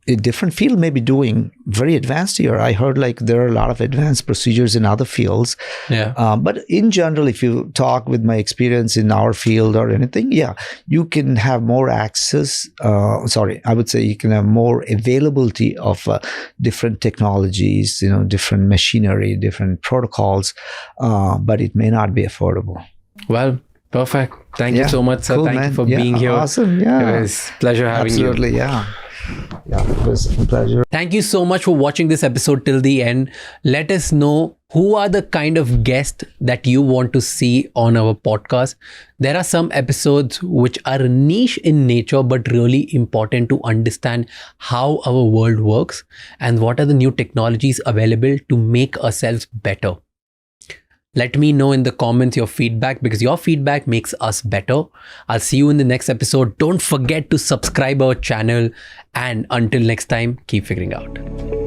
A different field may be doing very advanced here. I heard like there are a lot of advanced procedures in other fields. But in general, if you talk with my experience in our field or anything, you can have more access. I would say you can have more availability of different technologies, different machinery, different protocols, but it may not be affordable. Well, perfect. Thank you so much, sir. Cool, Thank man. you for being here. Awesome. Yeah. It was a pleasure having you. Absolutely. Yeah. Yeah, it was a pleasure. Thank you so much for watching this episode till the end. Let us know who are the kind of guests that you want to see on our podcast. There are some episodes which are niche in nature, but really important to understand how our world works and what are the new technologies available to make ourselves better. Let me know in the comments your feedback, because your feedback makes us better. I'll see you in the next episode. Don't forget to subscribe our channel, and until next time, keep figuring out.